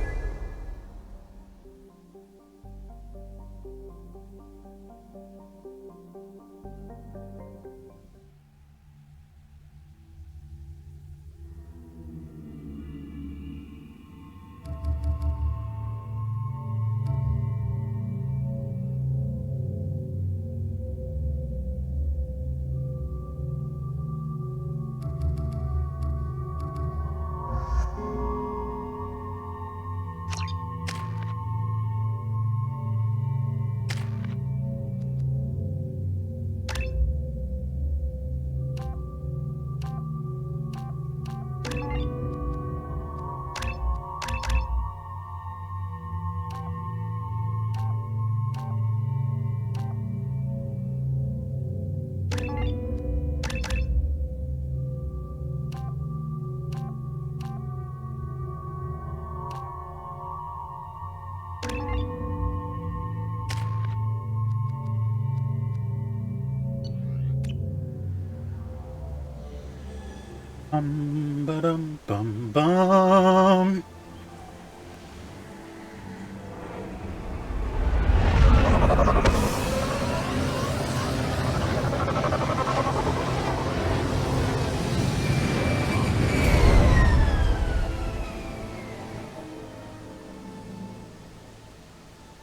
Bum bum bum.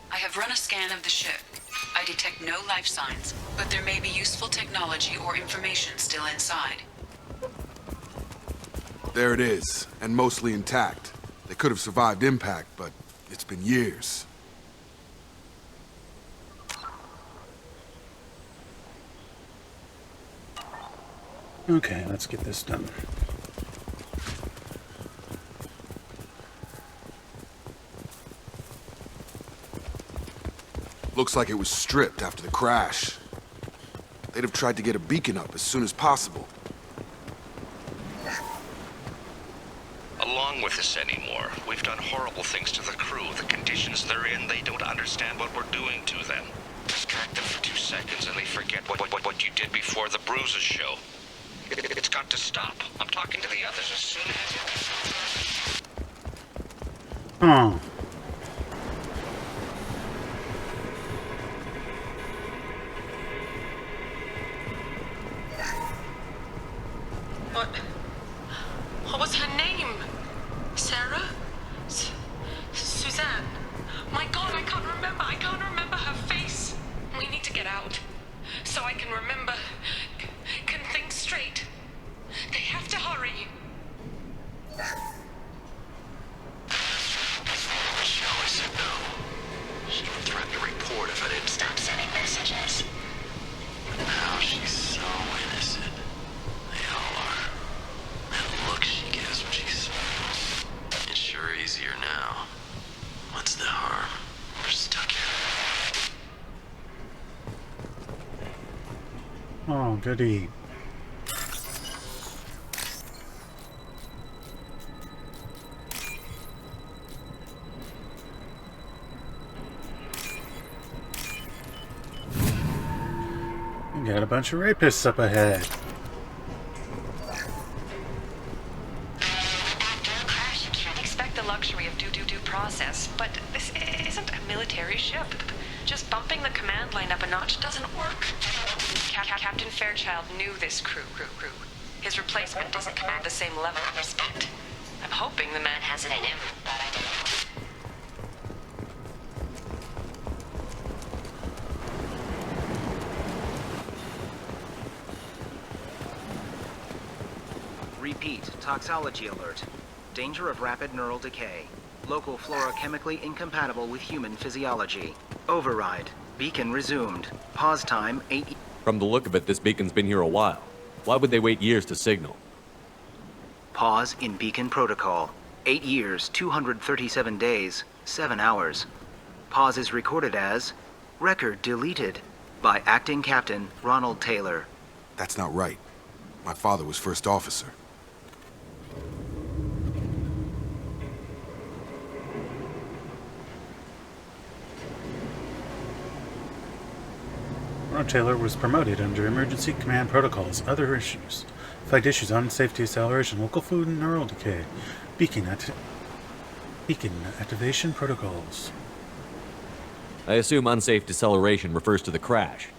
I have run a scan of the ship. I detect no life signs, but there may be useful technology or information still inside. There it is, and mostly intact. They could have survived impact, but it's been years. Okay, let's get this done. Looks like it was stripped after the crash. They'd have tried to get a beacon up as soon as possible. Along with this anymore. We've done horrible things to the crew. The conditions they're in, they don't understand what we're doing to them. Distract them for 2 seconds and they forget what you did before the bruises show. It's got to stop. I'm talking to the others as soon as... Oh. What was her name? Sarah? Suzanne? My God, I can't remember. I can't remember her face. We need to get out. So I can remember. Can think straight. They have to hurry. Shall I said no. She even threatened to report if I didn't stop sending messages. But now she's so innocent. They all are. That look she gives when she's... It's sure easier now. What's the harm? We're stuck here. Oh, goody. We got a bunch of rapists up ahead. Expect the luxury of due process, but this isn't a military ship. Just bumping the command line up a notch doesn't work. Captain Fairchild knew this crew. His replacement doesn't command the same level of respect. I'm hoping the man has it in him, but I don't know. Repeat, toxology alert. Danger of rapid neural decay. Local flora chemically incompatible with human physiology. Override. Beacon resumed. Pause time 8... From the look of it, this beacon's been here a while. Why would they wait years to signal? Pause in beacon protocol. 8 years, 237 days, 7 hours. Pause is recorded as... Record deleted. By Acting Captain Ronald Taylor. That's not right. My father was first officer. Ronald Taylor was promoted under emergency command protocols. Other issues. Flagged issues on safety acceleration, local food and neural decay. Beacon activation protocols. I assume unsafe deceleration refers to the crash.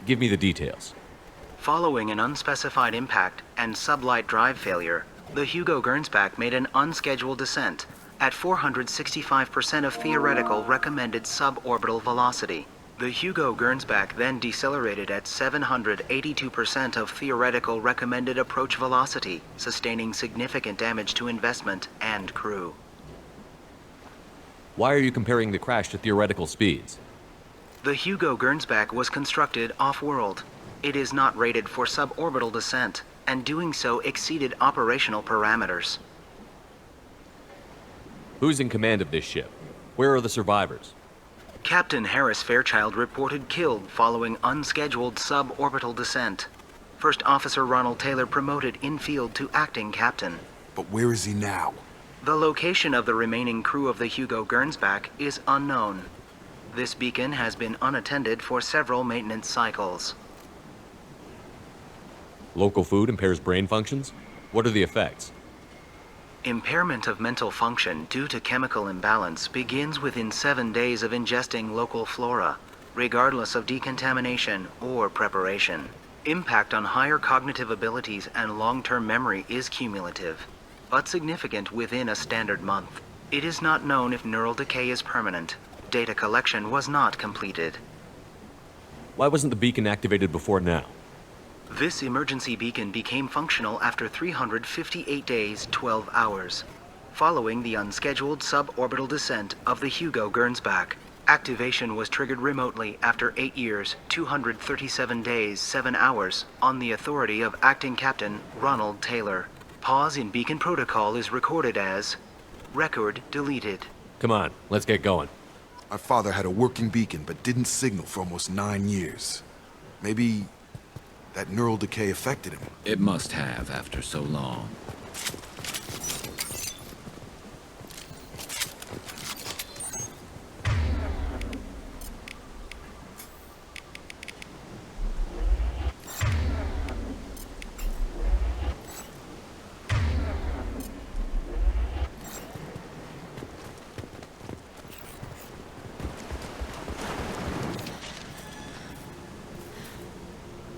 Give me the details. Following an unspecified impact and sublight drive failure, the Hugo Gernsback made an unscheduled descent at 465% of theoretical recommended suborbital velocity. The Hugo Gernsback then decelerated at 782% of theoretical recommended approach velocity, sustaining significant damage to investment and crew. Why are you comparing the crash to theoretical speeds? The Hugo Gernsback was constructed off-world. It is not rated for suborbital descent, and doing so exceeded operational parameters. Who's in command of this ship? Where are the survivors? Captain Harris Fairchild reported killed following unscheduled suborbital descent. First Officer Ronald Taylor promoted in-field to acting captain. But where is he now? The location of the remaining crew of the Hugo Gernsback is unknown. This beacon has been unattended for several maintenance cycles. Local food impairs brain functions? What are the effects? Impairment of mental function due to chemical imbalance begins within 7 days of ingesting local flora, regardless of decontamination or preparation. Impact on higher cognitive abilities and long-term memory is cumulative, but significant within a standard month. It is not known if neural decay is permanent. Data collection was not completed. Why wasn't the beacon activated before now? This emergency beacon became functional after 358 days, 12 hours, following the unscheduled suborbital descent of the Hugo Gernsback. Activation was triggered remotely after 8 years, 237 days, 7 hours, on the authority of Acting Captain Ronald Taylor. Pause in beacon protocol is recorded as record deleted. Come on, let's get going. My father had a working beacon, but didn't signal for almost 9 years. Maybe that neural decay affected him. It must have after so long.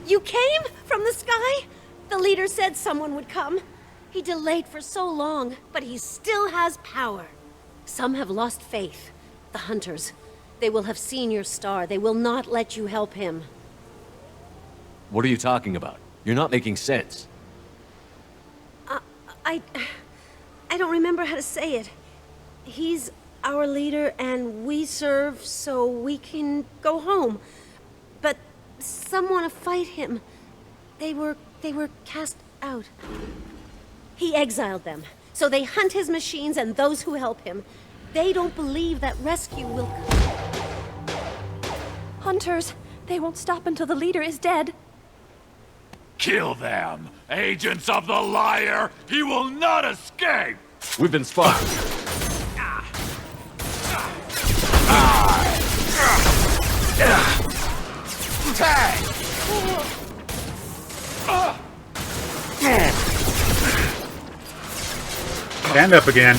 You came from the sky? The leader said someone would come. He delayed for so long, but he still has power. Some have lost faith. The hunters. They will have seen your star. They will not let you help him. What are you talking about? You're not making sense. I don't remember how to say it. He's our leader and we serve so we can go home. But some want to fight him. They were cast out. He exiled them, so they hunt his machines and those who help him. They don't believe that rescue will come. Hunters, they won't stop until the leader is dead. Kill them! Agents of the liar! He will not escape! We've been spotted. Tag! Stand up again.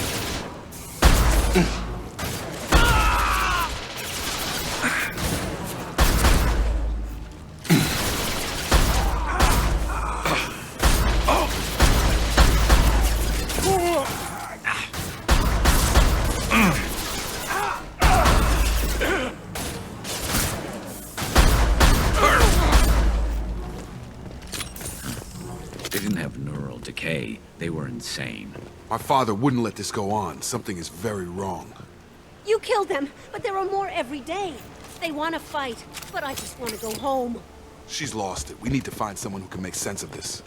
They didn't have neural decay. They were insane. My father wouldn't let this go on. Something is very wrong. You killed them, but there are more every day. They want to fight, but I just want to go home. She's lost it. We need to find someone who can make sense of this.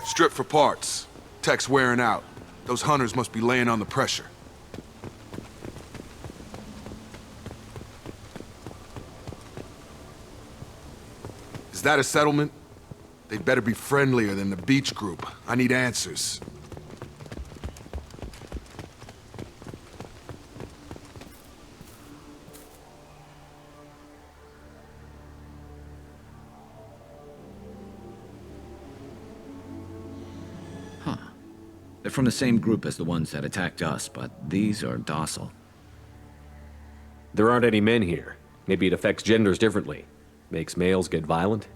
Strip for parts. Tech's wearing out. Those hunters must be laying on the pressure. Is that a settlement? They'd better be friendlier than the beach group. I need answers. They're from the same group as the ones that attacked us, but these are docile. There aren't any men here. Maybe it affects genders differently. Makes males get violent?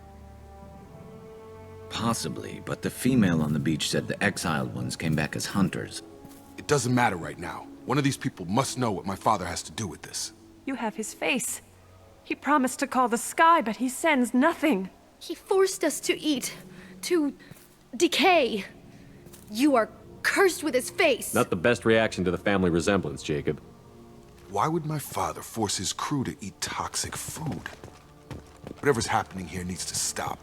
Possibly, but the female on the beach said the exiled ones came back as hunters. It doesn't matter right now. One of these people must know what my father has to do with this. You have his face. He promised to call the sky, but he sends nothing. He forced us to eat, to decay. You are cursed with his face. Not the best reaction to the family resemblance, Jacob. Why would my father force his crew to eat toxic food? Whatever's happening here needs to stop.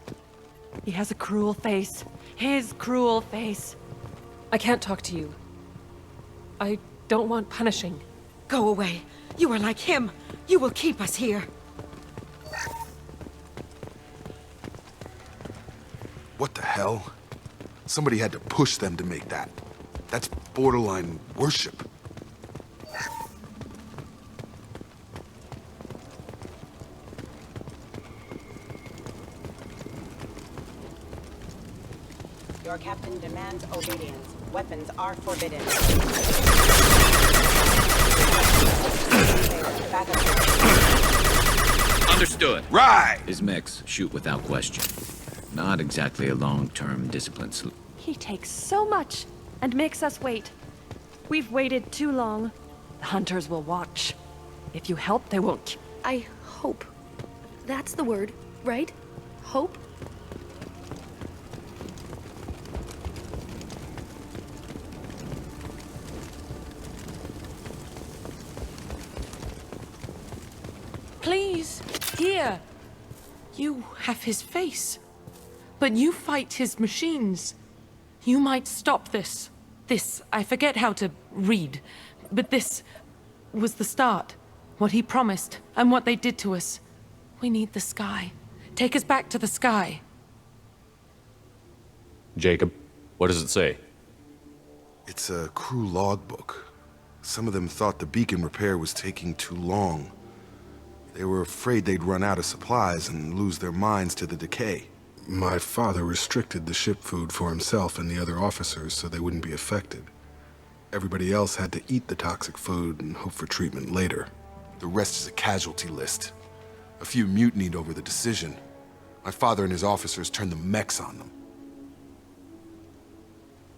He has a cruel face. His cruel face. I can't talk to you. I don't want punishing. Go away. You are like him. You will keep us here. What the hell? Somebody had to push them to make that. That's borderline worship. Your captain demands obedience. Weapons are forbidden. Understood. Right! His mix, shoot without question. Not exactly a long-term discipline solution. He takes so much and makes us wait. We've waited too long. The hunters will watch. If you help, they won't. I hope. That's the word, right? Hope? Please, here. You have his face. But you fight his machines. You might stop this. This, I forget how to read. But this was the start. What he promised, and what they did to us. We need the sky. Take us back to the sky. Jacob, what does it say? It's a crew logbook. Some of them thought the beacon repair was taking too long. They were afraid they'd run out of supplies and lose their minds to the decay. My father restricted the ship food for himself and the other officers so they wouldn't be affected. Everybody else had to eat the toxic food and hope for treatment later. The rest is a casualty list. A few mutinied over the decision. My father and his officers turned the mechs on them.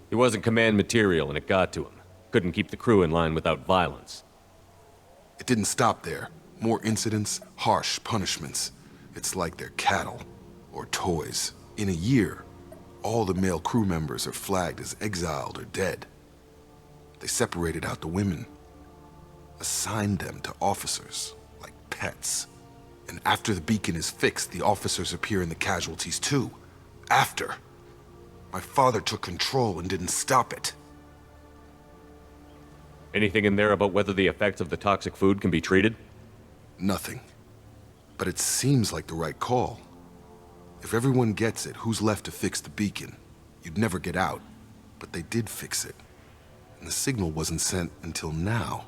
He wasn't command material and it got to him. Couldn't keep the crew in line without violence. It didn't stop there. More incidents, harsh punishments. It's like they're cattle or toys. In a year, all the male crew members are flagged as exiled or dead. They separated out the women, assigned them to officers, like pets. And after the beacon is fixed, the officers appear in the casualties too. After. My father took control and didn't stop it. Anything in there about whether the effects of the toxic food can be treated? Nothing. But it seems like the right call. If everyone gets it, who's left to fix the beacon? You'd never get out. But they did fix it. And the signal wasn't sent until now.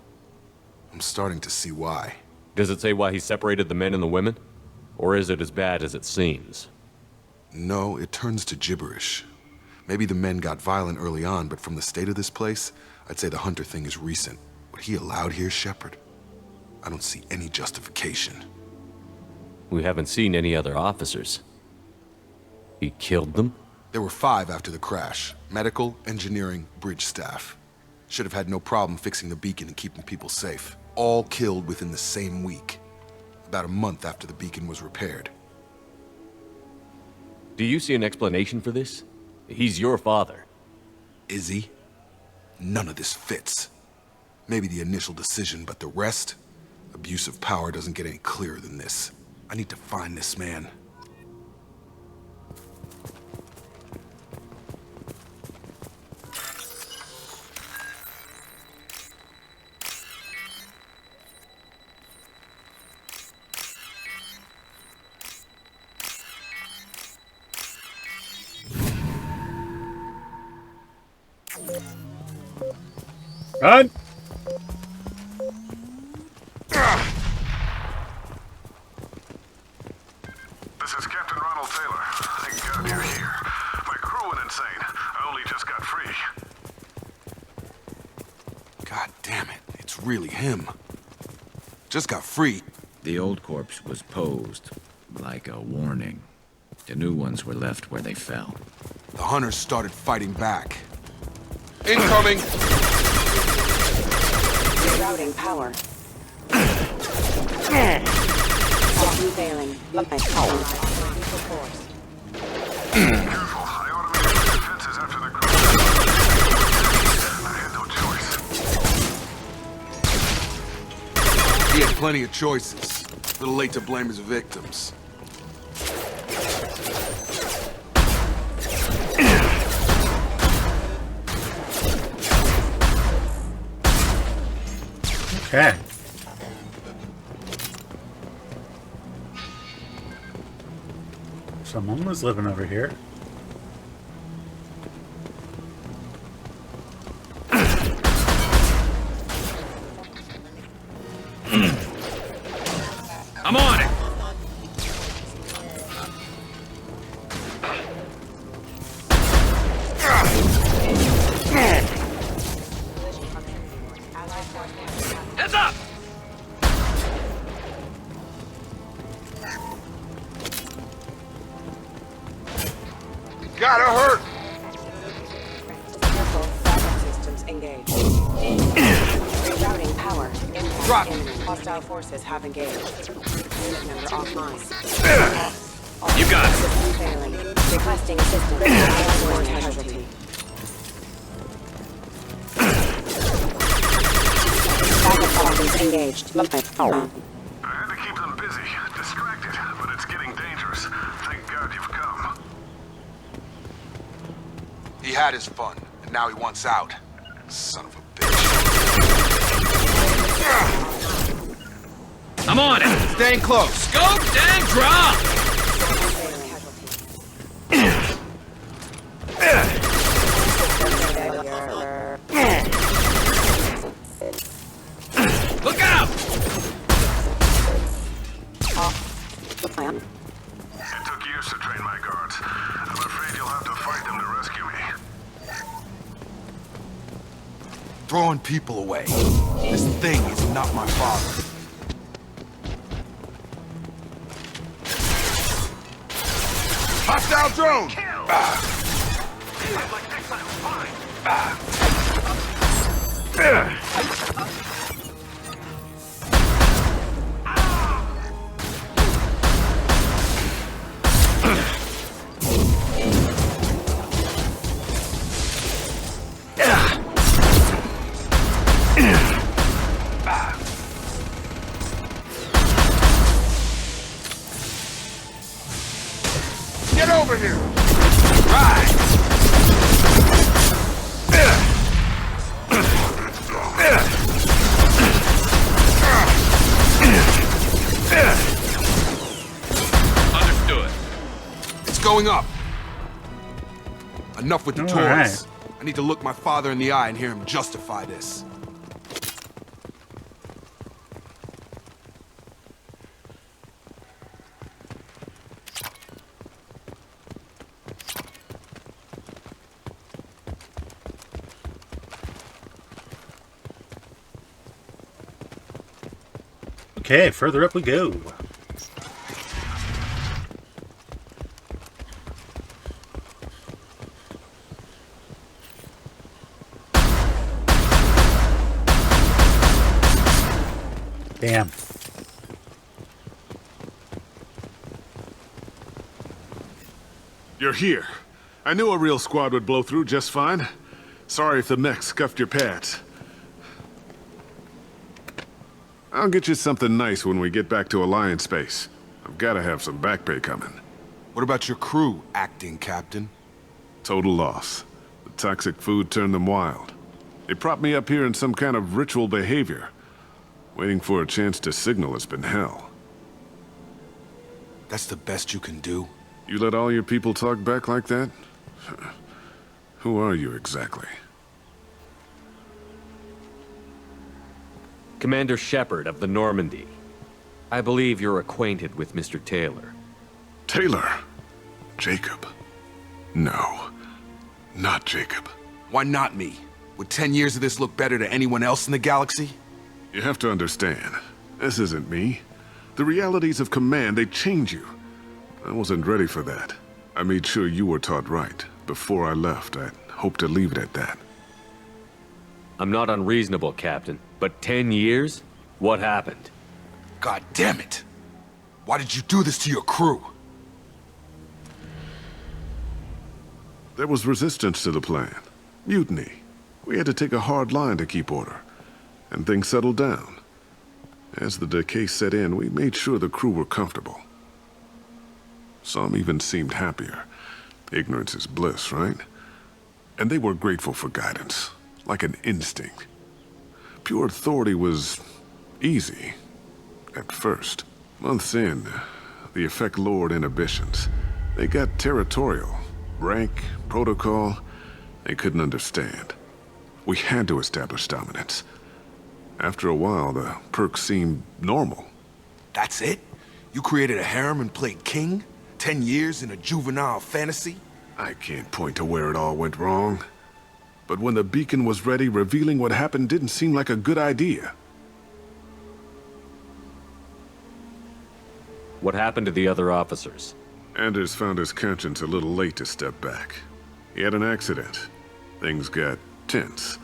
I'm starting to see why. Does it say why he separated the men and the women? Or is it as bad as it seems? No, it turns to gibberish. Maybe the men got violent early on, but from the state of this place, I'd say the hunter thing is recent. What he allowed here, Shepard? I don't see any justification. We haven't seen any other officers. He killed them? There were 5 after the crash. Medical, engineering, bridge staff. Should have had no problem fixing the beacon and keeping people safe. All killed within the same week. About a month after the beacon was repaired. Do you see an explanation for this? He's your father. Is he? None of this fits. Maybe the initial decision, but the rest? Abuse of power doesn't get any clearer than this. I need to find this man. Run! This is Captain Ronald Taylor. Thank God you're here. My crew went insane. I only just got free. God damn it, it's really him. Just got free. The old corpse was posed like a warning. The new ones were left where they fell. The hunters started fighting back. Incoming! Rerouting power. Unveiling. Power. Force. Careful. I automated the defenses after the crash. I had no choice. He had plenty of choices. A little late to blame his victims. Okay. Someone was living over here. I'm on it! Heads up! Gotta hurt! Careful. Backup systems engaged. Rerouting power. Impact Drop. imminent. Hostile forces have engaged. Unit member offline. You got it! System failing. Requesting assistance. One casualty. Backup systems engaged. I had to keep them busy, distracted, but it's getting dangerous. Thank God you've come. He had his fun, and now he wants out. Son of a bitch. I'm on it! Staying close. Scoped and drop! Look out! It took years to train my guards. I'm afraid you'll have to fight them to rescue me. Throwing people away. This thing is not my father. Hostile drone! Get over here! Right! Understood. It's going up. Enough with the All toys. right. I need to look my father in the eye and hear him justify this. Okay, further up we go. Damn. You're here. I knew a real squad would blow through just fine. Sorry if the mech scuffed your pads. I'll get you something nice when we get back to Alliance Base. I've got to have some back pay coming. What about your crew, acting captain? Total loss. The toxic food turned them wild. They propped me up here in some kind of ritual behavior. Waiting for a chance to signal has been hell. That's the best you can do? You let all your people talk back like that? Who are you exactly? Commander Shepard of the Normandy. I believe you're acquainted with Mr. Taylor. Taylor? Jacob? No, not Jacob. Why not me? Would 10 years of this look better to anyone else in the galaxy? You have to understand, this isn't me. The realities of command, they change you. I wasn't ready for that. I made sure you were taught right. Before I left, I hoped to leave it at that. I'm not unreasonable, Captain, but 10 years? What happened? God damn it! Why did you do this to your crew? There was resistance to the plan. Mutiny. We had to take a hard line to keep order. And things settled down. As the decay set in, we made sure the crew were comfortable. Some even seemed happier. Ignorance is bliss, right? And they were grateful for guidance, like an instinct. Pure authority was easy, at first. Months in, the effect lowered inhibitions. They got territorial. Rank, protocol, they couldn't understand. We had to establish dominance. After a while, the perks seemed normal. That's it? You created a harem and played king? 10 years in a juvenile fantasy? I can't point to where it all went wrong. But when the beacon was ready, revealing what happened didn't seem like a good idea. What happened to the other officers? Anders found his conscience a little late to step back. He had an accident. Things got tense.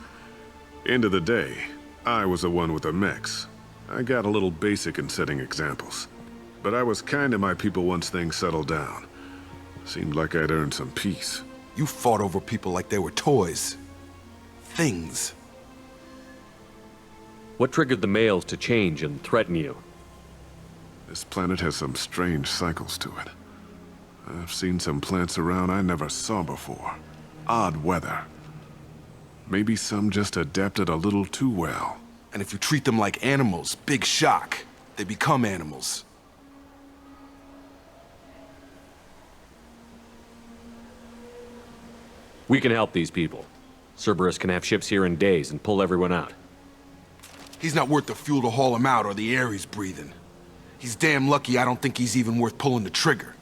End of the day, I was the one with the mechs. I got a little basic in setting examples. But I was kind to my people once things settled down. Seemed like I'd earned some peace. You fought over people like they were toys. Things. What triggered the males to change and threaten you? This planet has some strange cycles to it. I've seen some plants around I never saw before. Odd weather. Maybe some just adapted a little too well. And if you treat them like animals, big shock. They become animals. We can help these people. Cerberus can have ships here in days and pull everyone out. He's not worth the fuel to haul him out or the air he's breathing. He's damn lucky I don't think he's even worth pulling the trigger.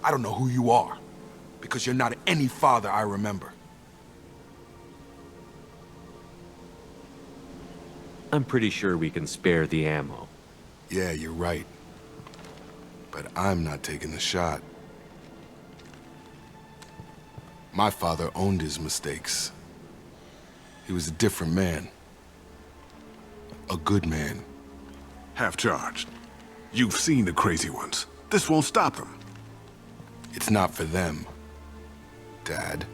I don't know who you are, because you're not any father I remember. I'm pretty sure we can spare the ammo. Yeah, you're right. But I'm not taking the shot. My father owned his mistakes. He was a different man. A good man. Half-charged. You've seen the crazy ones. This won't stop them. It's not for them, Dad.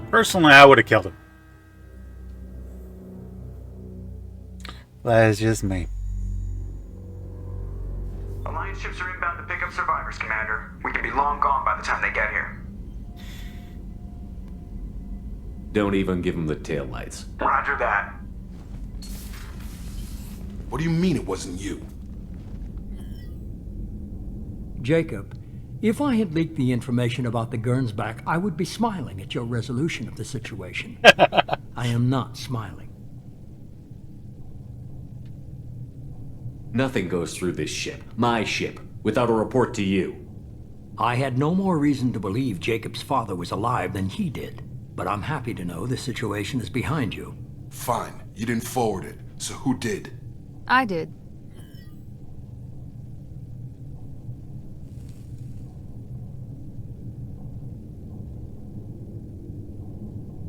Personally, I would have killed him. That's just me. Alliance ships are inbound to pick up survivors, Commander. We could be long gone by the time they get here. Don't even give them the taillights. Roger that. What do you mean it wasn't you? Jacob, if I had leaked the information about the Gernsback, I would be smiling at your resolution of the situation. I am not smiling. Nothing goes through this ship, my ship, without a report to you. I had no more reason to believe Jacob's father was alive than he did, but I'm happy to know the situation is behind you. Fine, you didn't forward it, so who did? I did.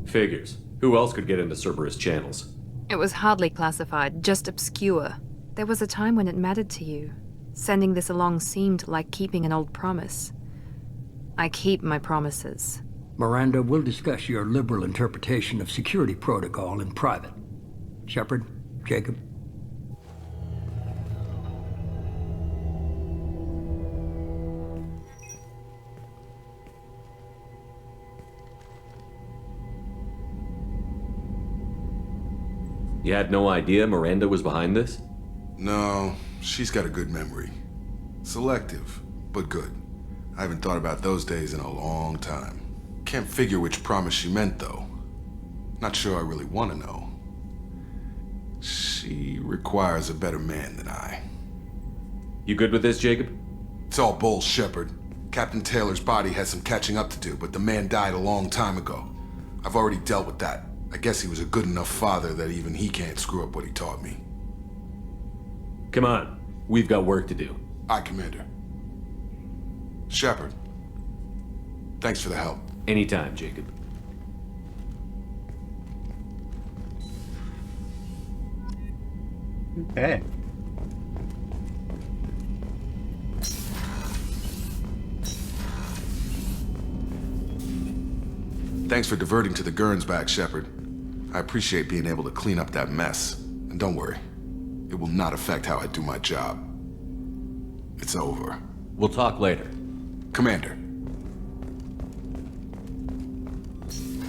Figures. Who else could get into Cerberus channels? It was hardly classified, just obscure. There was a time when it mattered to you. Sending this along seemed like keeping an old promise. I keep my promises. Miranda, we'll discuss your liberal interpretation of security protocol in private. Shepard, Jacob. You had no idea Miranda was behind this? No, she's got a good memory. Selective, but good. I haven't thought about those days in a long time. Can't figure which promise she meant, though. Not sure I really want to know. She requires a better man than I. You good with this, Jacob? It's all bull, Shepard. Captain Taylor's body has some catching up to do, but the man died a long time ago. I've already dealt with that. I guess he was a good enough father that even he can't screw up what he taught me. Come on. We've got work to do. Aye, Commander. Shepard. Thanks for the help. Anytime, Jacob. Okay. Thanks for diverting to the Gernsback, Shepard. I appreciate being able to clean up that mess. And don't worry, it will not affect how I do my job. It's over. We'll talk later. Commander.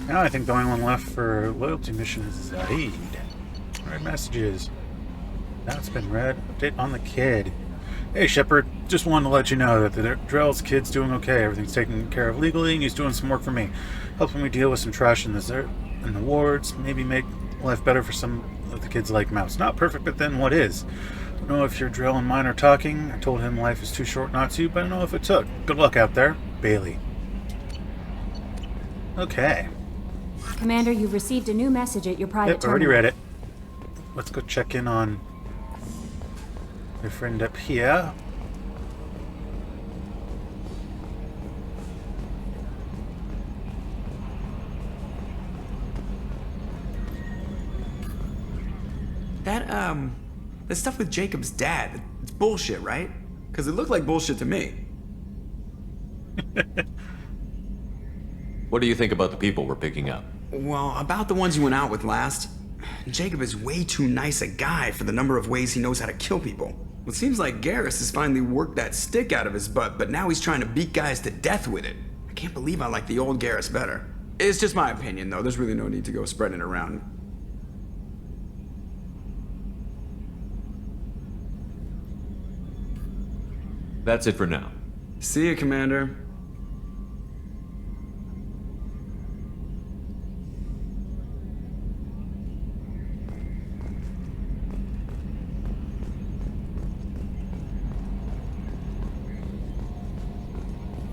Now I think the only one left for loyalty mission is Zaid. Read messages. Now it's been read. Update on the kid. Hey Shepard, just wanted to let you know that the Drell's kid's doing okay. Everything's taken care of legally and he's doing some work for me. Helping me deal with some trash in the wards. Maybe make life better for some of the kids like Mouse. Not perfect, but then what is? Don't know if your Drell and mine are talking. I told him life is too short not to, but I don't know if it took. Good luck out there. Bailey. Okay. Commander, you've received a new message at your private Yep, already read it. Let's go check in on your friend up here. That stuff with Jacob's dad, it's bullshit, right? Because it looked like bullshit to me. What do you think about the people we're picking up? Well, about the ones you went out with last, Jacob is way too nice a guy for the number of ways he knows how to kill people. Well, it seems like Garrus has finally worked that stick out of his butt, but now he's trying to beat guys to death with it. I can't believe I like the old Garrus better. It's just my opinion, though. There's really no need to go spreading it around. That's it for now. See you, Commander.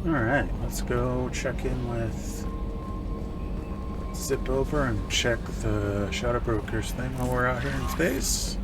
Alright, let's go check in with... Zip over and check the Shadow Brokers thing while we're out here in space.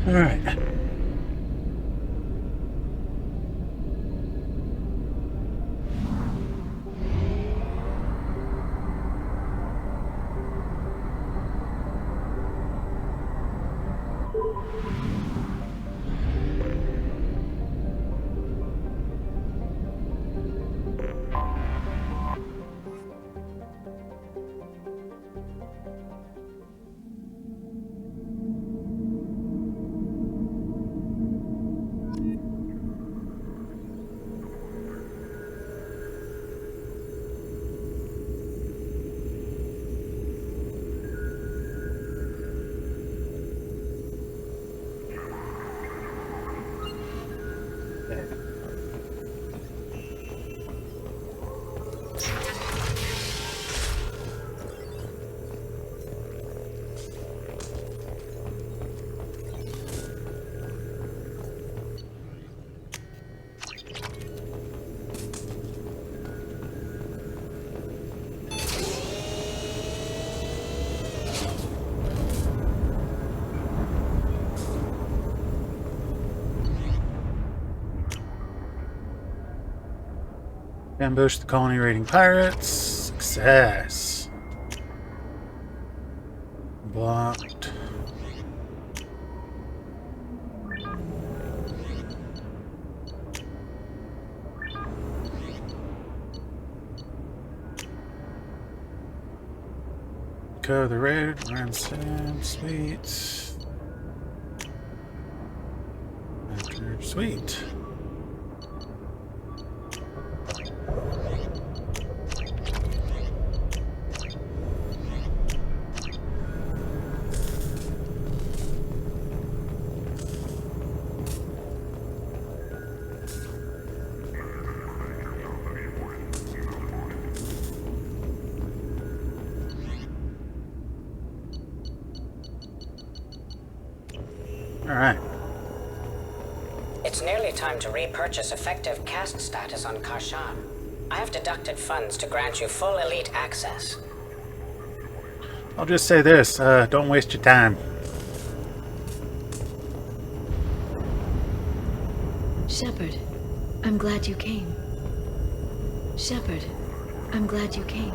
All right. Ambush the colony raiding pirates. Success. Blocked. Go the raid, ransom, sweet. Enter, sweet. Alright. It's nearly time to repurchase effective caste status on Karshan. I have deducted funds to grant you full elite access. I'll just say this, don't waste your time. Shepard, I'm glad you came. Shepard, I'm glad you came.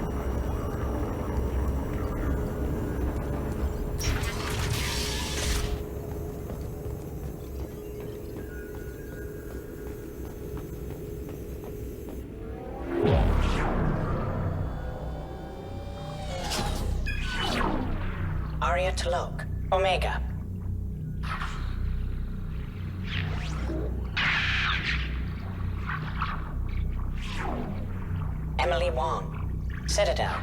Arya Talok, Omega. Emily Wong, Citadel.